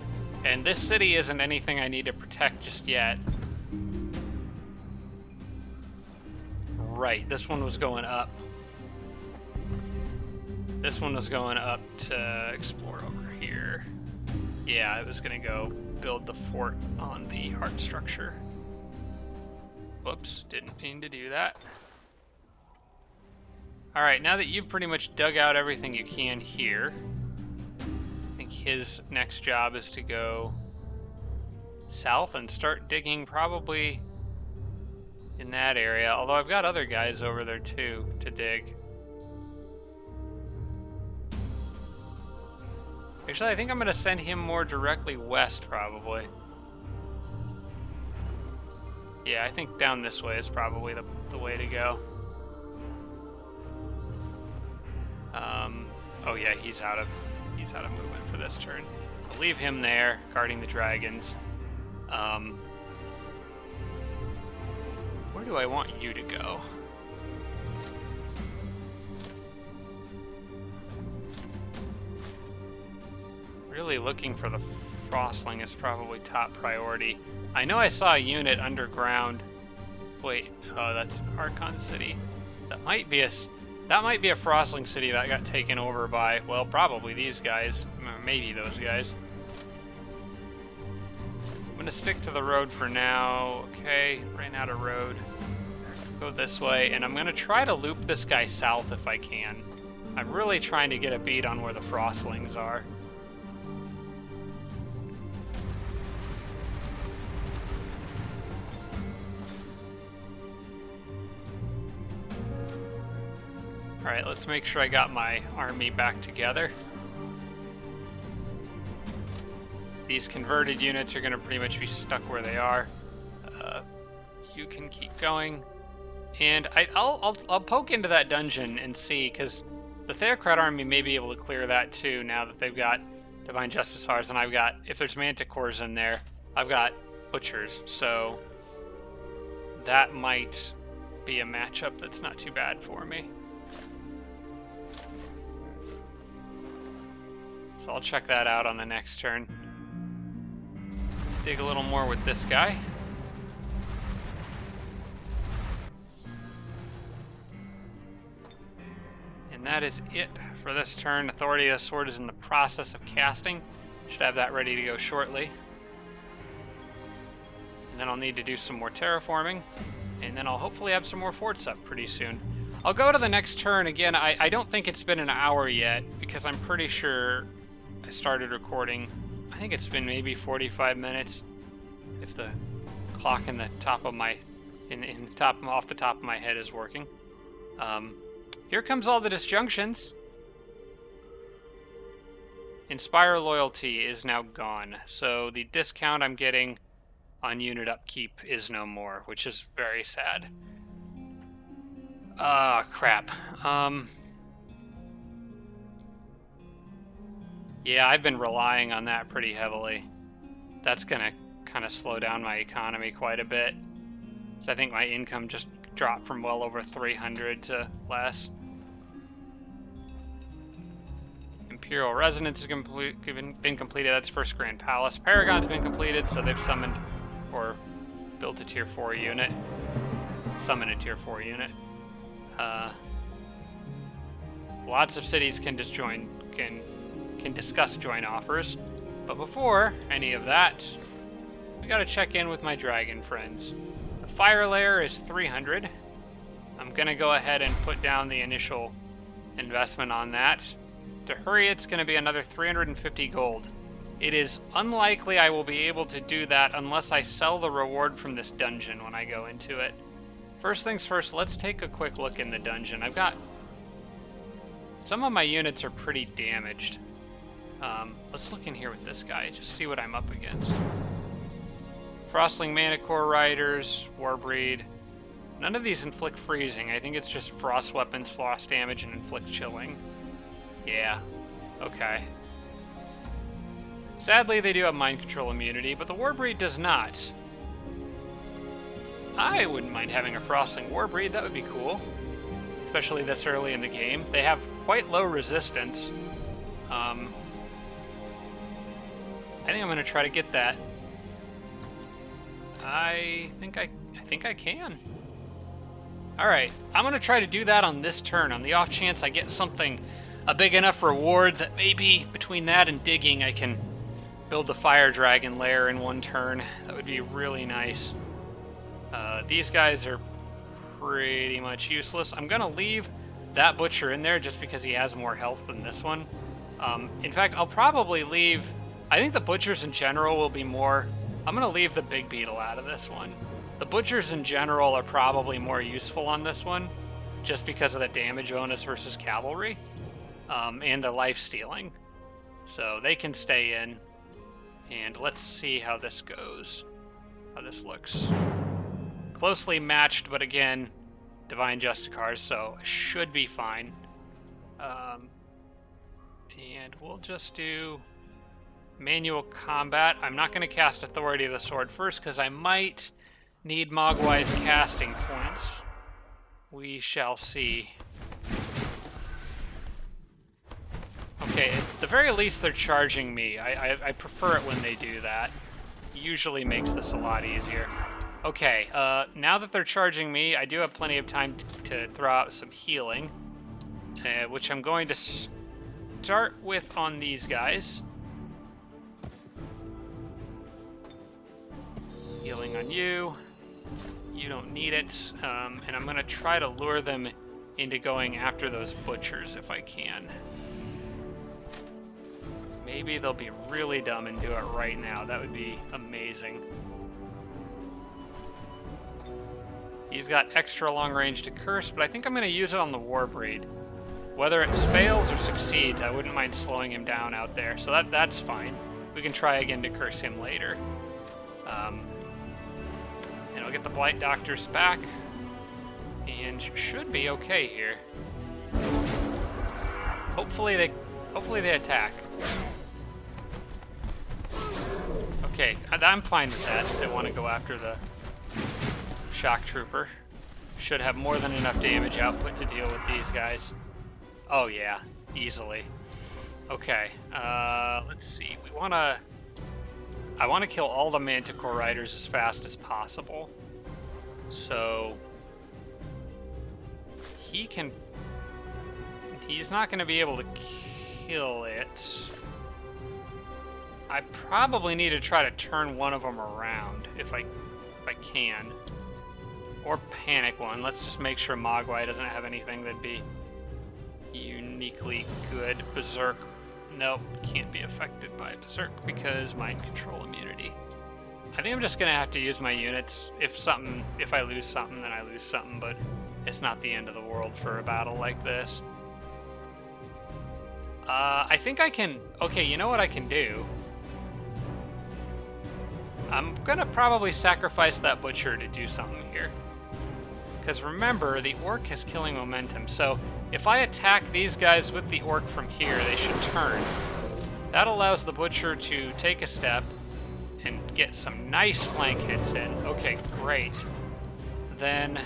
And this city isn't anything I need to protect just yet. Right, this one was going up. This one was going up to explore over here. Yeah, I was gonna go build the fort on the heart structure. Whoops, didn't mean to do that. Alright, now that you've pretty much dug out everything you can here, I think his next job is to go south and start digging probably in that area. Although I've got other guys over there too to dig. Actually, I think I'm going to send him more directly west probably. Yeah, I think down this way is probably the way to go. Oh yeah, he's out of movement for this turn. I'll leave him there, guarding the dragons. Where do I want you to go? Really looking for the Frostling is probably top priority. I know I saw a unit underground. Wait, oh, that's Archon City. That might be a Frostling city that got taken over by, well, probably these guys. Maybe those guys. I'm gonna stick to the road for now. Okay, ran out of road. Go this way, and I'm gonna try to loop this guy south if I can. I'm really trying to get a beat on where the Frostlings are. Alright, let's make sure I got my army back together. These converted units are going to pretty much be stuck where they are. You can keep going. And I'll poke into that dungeon and see, because the Theocrat army may be able to clear that too now that they've got Divine Justicars, and I've got, if there's Manticores in there, I've got Butchers, so that might be a matchup that's not too bad for me. So I'll check that out on the next turn. Let's dig a little more with this guy. And that is it for this turn. Authority of the Sword is in the process of casting. Should have that ready to go shortly. And then I'll need to do some more terraforming. And then I'll hopefully have some more forts up pretty soon. I'll go to the next turn. Again, I don't think it's been an hour yet, because I'm pretty sure I started recording. I think it's been maybe 45 minutes, if the clock in the top of my, off the top of my head is working. Here comes all the disjunctions. Inspire Loyalty is now gone, so the discount I'm getting on unit upkeep is no more, which is very sad. Crap. Yeah, I've been relying on that pretty heavily. That's gonna kind of slow down my economy quite a bit. So I think my income just dropped from well over 300 to less. Imperial Resonance has been completed. That's first Grand Palace. Paragon's been completed, so they've summoned or built a tier 4 unit. Summoned a tier 4 unit. Lots of cities can disjoin, can discuss joint offers, but before any of that, I gotta check in with my dragon friends. The fire layer is 300. I'm gonna go ahead and put down the initial investment on that. To hurry, it's gonna be another 350 gold. It is unlikely I will be able to do that unless I sell the reward from this dungeon when I go into it. First things first, let's take a quick look in the dungeon. I've got... some of my units are pretty damaged. Let's look in here with this guy, just see what I'm up against. Frostling Manicore Riders, Warbreed. None of these inflict freezing. I think it's just frost weapons, frost damage, and inflict chilling. Yeah, okay. Sadly, they do have mind control immunity, but the Warbreed does not. I wouldn't mind having a Frostling Warbreed, that would be cool. Especially this early in the game. They have quite low resistance. I think I'm gonna try to get that. I think I can. Alright, I'm gonna try to do that on this turn, on the off chance I get something, a big enough reward that maybe between that and digging I can build the Fire Dragon lair in one turn. That would be really nice. These guys are pretty much useless. I'm gonna leave that butcher in there just because he has more health than this one. In fact, I'll probably leave... I think the butchers in general will be more... I'm gonna leave the big beetle out of this one. The butchers in general are probably more useful on this one, just because of the damage bonus versus cavalry, and the life stealing. So they can stay in, and let's see how this goes, how this looks. Closely matched, but again, Divine Justicars, so I should be fine. And we'll just do manual combat. I'm not going to cast Authority of the Sword first, because I might need Mogwai's casting points. We shall see. Okay, at the very least they're charging me. I prefer it when they do that. Usually makes this a lot easier. Okay, now that they're charging me, I do have plenty of time to throw out some healing, which I'm going to start with on these guys. Healing on you. You don't need it. And I'm going to try to lure them into going after those butchers if I can. Maybe they'll be really dumb and do it right now. That would be amazing. He's got extra long range to curse, but I think I'm going to use it on the Warbreed. Whether it fails or succeeds, I wouldn't mind slowing him down out there. So that's fine. We can try again to curse him later. And I'll get the Blight Doctors back. And should be okay here. Hopefully they attack. Okay, I'm fine with that if they want to go after the Shock Trooper. Should have more than enough damage output to deal with these guys. Oh yeah, easily. Okay, let's see. We want to I want to kill all the Manticore Riders as fast as possible. So he's not going to be able to kill it. I probably need to try to turn one of them around if I can. Or panic one. Let's just make sure Mogwai doesn't have anything that'd be uniquely good. Berserk. Nope, can't be affected by Berserk because mind control immunity. I think I'm just gonna have to use my units. If I lose something, then I lose something, but it's not the end of the world for a battle like this. I think I can... Okay, you know what I can do? I'm gonna probably sacrifice that Butcher to do something here. Because remember, the Orc is killing momentum, so if I attack these guys with the Orc from here, they should turn. That allows the Butcher to take a step and get some nice flank hits in. Okay, great. Then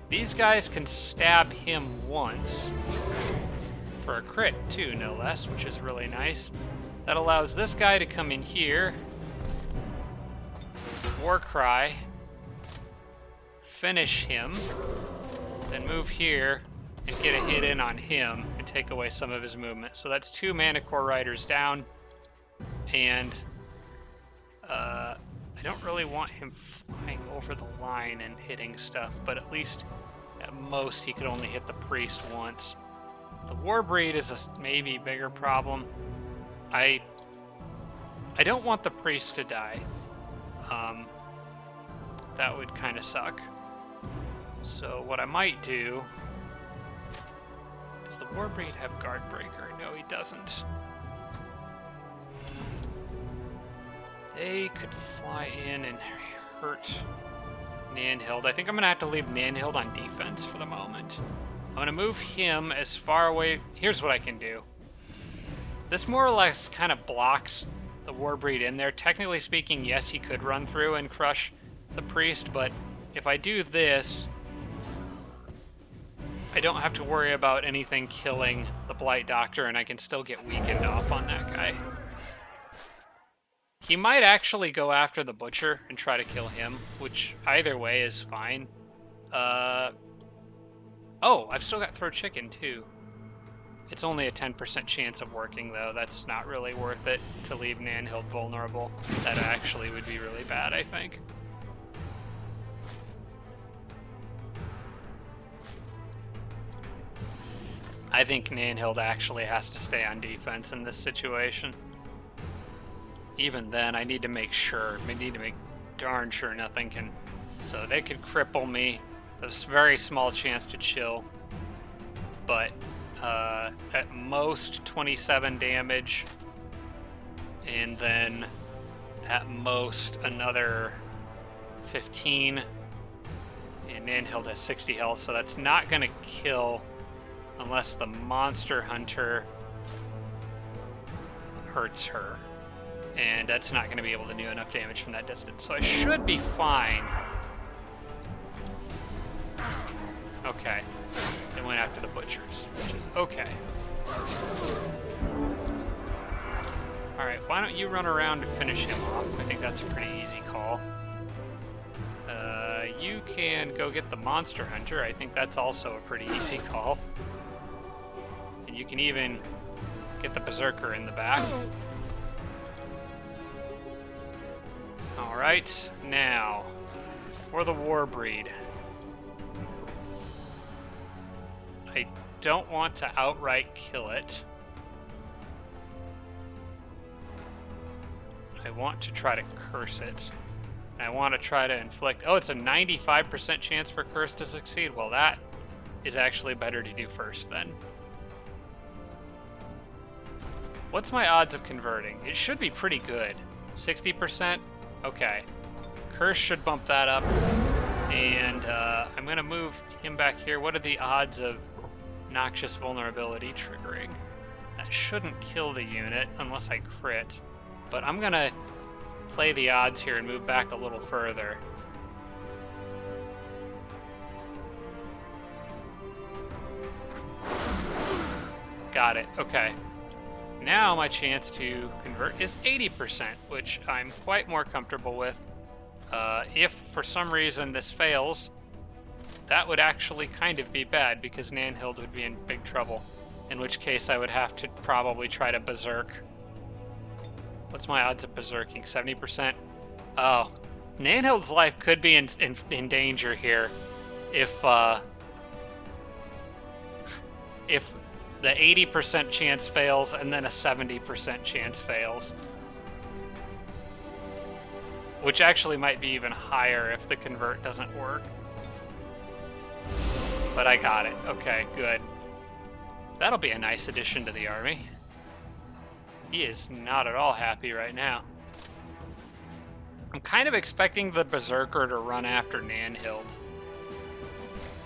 these guys can stab him once for a crit too, no less, which is really nice. That allows this guy to come in here, Warcry, finish him, then move here and get a hit in on him and take away some of his movement. So that's 2 Manticore Riders down, and I don't really want him flying over the line and hitting stuff, but at least at most he could only hit the priest once. The Warbreed is a maybe bigger problem. I don't want the priest to die. That would kind of suck. So what I might do... Does the Warbreed have Guardbreaker? No, he doesn't. They could fly in and hurt Nanhild. I think I'm going to have to leave Nanhild on defense for the moment. I'm going to move him as far away... Here's what I can do. This more or less kind of blocks the Warbreed in there. Technically speaking, yes, he could run through and crush the priest, but if I do this, I don't have to worry about anything killing the Blight Doctor, and I can still get weakened off on that guy. He might actually go after the Butcher and try to kill him, which either way is fine. Oh, I've still got Throw Chicken too. It's only a 10% chance of working, though. That's not really worth it to leave Nanhild vulnerable. That actually would be really bad, I think. I think Nanhild actually has to stay on defense in this situation. Even then, I need to make sure. I need to make darn sure nothing can... So they could cripple me. There's a very small chance to chill. But at most 27 damage. And then at most another 15. And Nanhild has 60 health, so that's not going to kill unless the Monster Hunter hurts her. And that's not going to be able to do enough damage from that distance. So I should be fine. Okay. They went after the Butchers, which is okay. Alright, why don't you run around and finish him off? I think that's a pretty easy call. You can go get the Monster Hunter. I think that's also a pretty easy call. And you can even get the Berserker in the back. Alright, now, for the Warbreed. I don't want to outright kill it. I want to try to curse it. I want to try to inflict... Oh, it's a 95% chance for curse to succeed. Well, that is actually better to do first, then. What's my odds of converting? It should be pretty good. 60%? Okay. Curse should bump that up. And I'm going to move him back here. What are the odds of Noxious Vulnerability triggering? That shouldn't kill the unit unless I crit. But I'm going to play the odds here and move back a little further. Got it. Okay. now my chance to convert is 80%, which I'm quite more comfortable with. If for some reason this fails, that would actually kind of be bad because Nanhild would be in big trouble, in which case I would have to probably try to berserk. What's my odds of berserking? 70%? Oh, Nanhild's life could be in danger here if the 80% chance fails and then a 70% chance fails. Which actually might be even higher if the convert doesn't work. But I got it. Okay, good. That'll be a nice addition to the army. He is not at all happy right now. I'm kind of expecting the Berserker to run after Nanhild.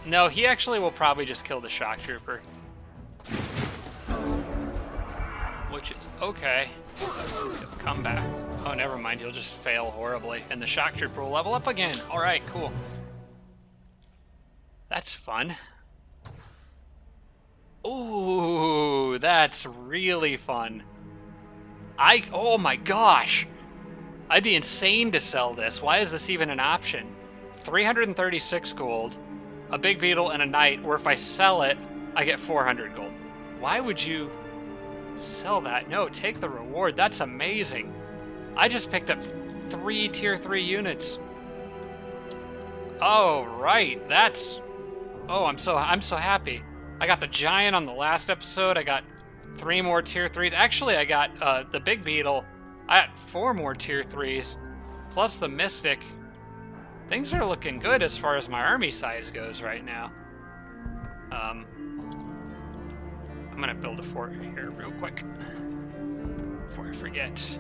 No, he actually will probably just kill the Shock Trooper. Which is okay. He'll come back. Oh, never mind. He'll just fail horribly. And the Shock Trooper will level up again. Alright, cool. That's fun. Ooh, that's really fun. Oh my gosh. I'd be insane to sell this. Why is this even an option? 336 gold, a Big Beetle, and a Knight, or if I sell it, I get 400 gold. Why would you sell that? No, take the reward. That's amazing. I just picked up 3 tier 3 units. Oh, right. That's... Oh, I'm so happy. I got the Giant on the last episode. I got 3 more tier 3s. Actually, I got the Big Beetle. I got 4 more tier 3s, plus the Mystic. Things are looking good as far as my army size goes right now. I'm gonna build a fort here real quick before I forget.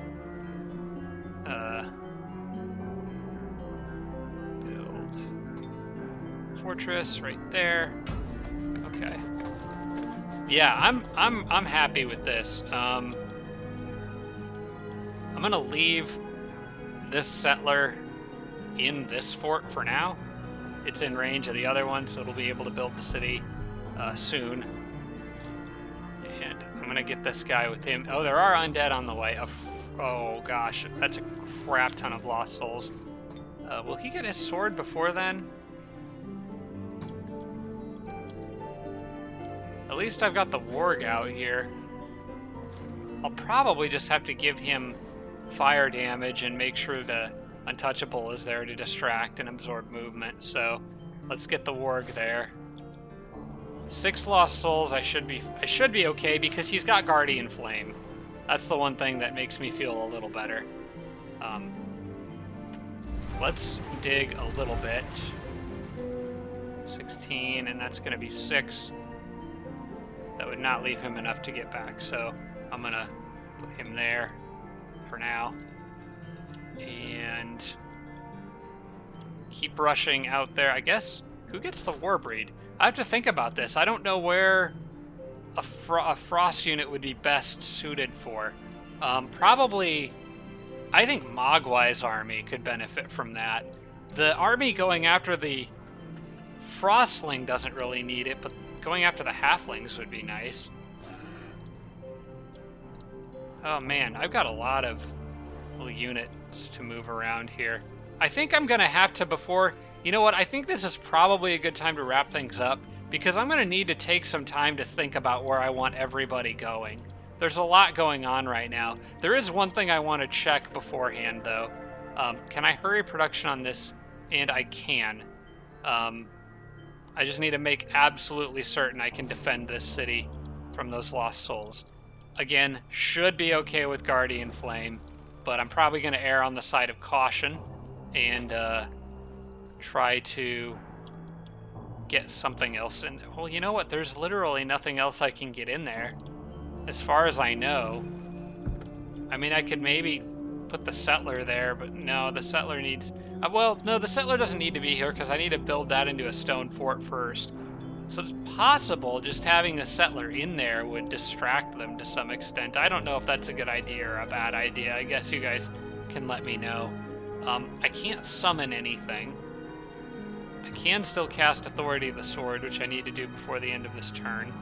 Build fortress right there. Okay. Yeah, I'm happy with this. I'm gonna leave this settler in this fort for now. It's in range of the other one, so it'll be able to build the city soon. And I'm gonna get this guy with him. Oh, there are undead on the way. Oh gosh, that's a crap ton of lost souls. Will he get his sword before then? At least I've got the warg out here. I'll probably just have to give him fire damage and make sure the untouchable is there to distract and absorb movement. So let's get the warg there. 6 lost souls. I should be okay because he's got Guardian Flame. That's the one thing that makes me feel a little better. Let's dig a little bit. 16, and that's going to be 6. That would not leave him enough to get back, so I'm going to put him there for now. And keep rushing out there. I guess, who gets the Warbreed? I have to think about this. I don't know where a Frost unit would be best suited for. Probably, I think Mogwai's army could benefit from that. The army going after the Frostling doesn't really need it, but going after the Halflings would be nice. Oh man, I've got a lot of little units to move around here. I think I'm gonna have to you know what, I think this is probably a good time to wrap things up because I'm gonna need to take some time to think about where I want everybody going. There's a lot going on right now. There is one thing I want to check beforehand though. Can I hurry production on this? And I can. I just need to make absolutely certain I can defend this city from those lost souls. Again, should be okay with Guardian Flame, but I'm probably going to err on the side of caution and try to get something else in. Well, you know what? There's literally nothing else I can get in there, as far as I know. I mean, I could maybe put the settler there, but no, the settler needs... well, no, the settler doesn't need to be here because I need to build that into a stone fort first. So it's possible just having the settler in there would distract them to some extent. I don't know if that's a good idea or a bad idea. I guess you guys can let me know. I can't summon anything. I can still cast Authority of the Sword, which I need to do before the end of this turn.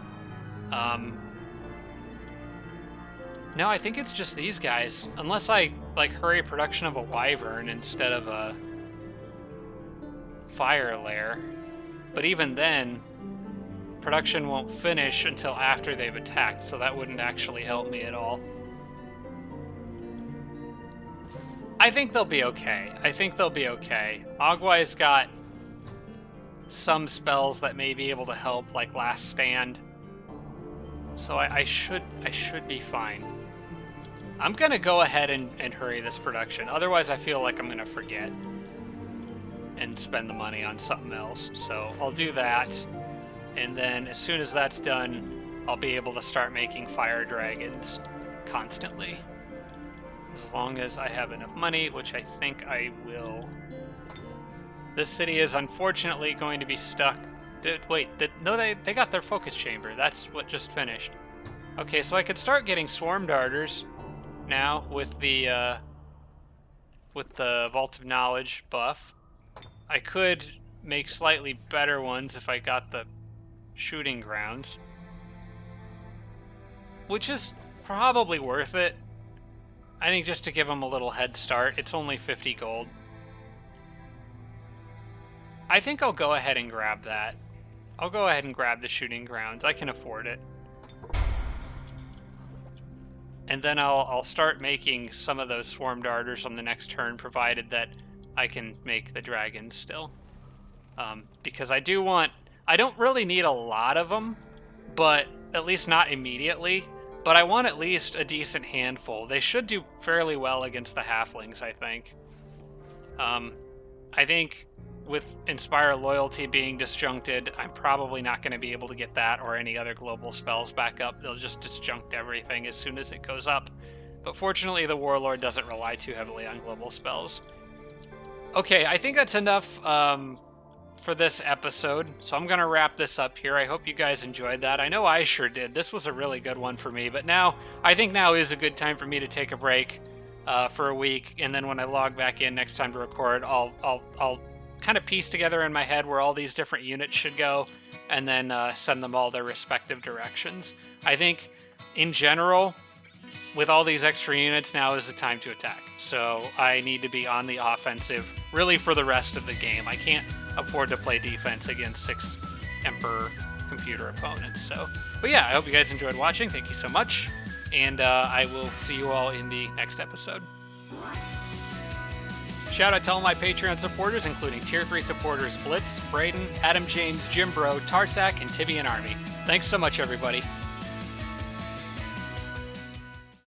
No, I think it's just these guys. Unless I, like, hurry production of a wyvern instead of a fire lair. But even then, production won't finish until after they've attacked, so that wouldn't actually help me at all. I think they'll be okay. Ogwai's got some spells that may be able to help, like Last Stand. So I should be fine. I'm gonna go ahead and hurry this production. Otherwise, I feel like I'm gonna forget and spend the money on something else. So I'll do that, and then as soon as that's done, I'll be able to start making fire dragons constantly. As long as I have enough money, which I think I will. This city is unfortunately going to be stuck. No, they got their focus chamber. That's what just finished. Okay, so I could start getting swarm darters now with the Vault of Knowledge buff. I could make slightly better ones if I got the shooting grounds, which is probably worth it. I think just to give them a little head start. It's only 50 gold. I think I'll go ahead and grab that. I'll go ahead and grab the shooting grounds. I can afford it. And then I'll start making some of those swarm darters on the next turn, provided that I can make the dragons still. Because I don't really need a lot of them, but at least not immediately. But I want at least a decent handful. They should do fairly well against the halflings, I think. I think with Inspire Loyalty being disjuncted, I'm probably not going to be able to get that or any other global spells back up. They'll just disjunct everything as soon as it goes up. But fortunately, the Warlord doesn't rely too heavily on global spells. Okay, I think that's enough for this episode, so I'm going to wrap this up here. I hope you guys enjoyed that. I know I sure did. This was a really good one for me, but I think now is a good time for me to take a break for a week, and then when I log back in next time to record, I'll kind of piece together in my head where all these different units should go, and then send them all their respective directions. I think, in general, with all these extra units, now is the time to attack. So I need to be on the offensive, really, for the rest of the game. I can't afford to play defense against 6 Emperor computer opponents. But yeah, I hope you guys enjoyed watching. Thank you so much, and I will see you all in the next episode. Shout out to all my Patreon supporters, including Tier 3 supporters Blitz, Braden, Adam James, Jim Bro, Tarsak, and Tibian Army. Thanks so much, everybody.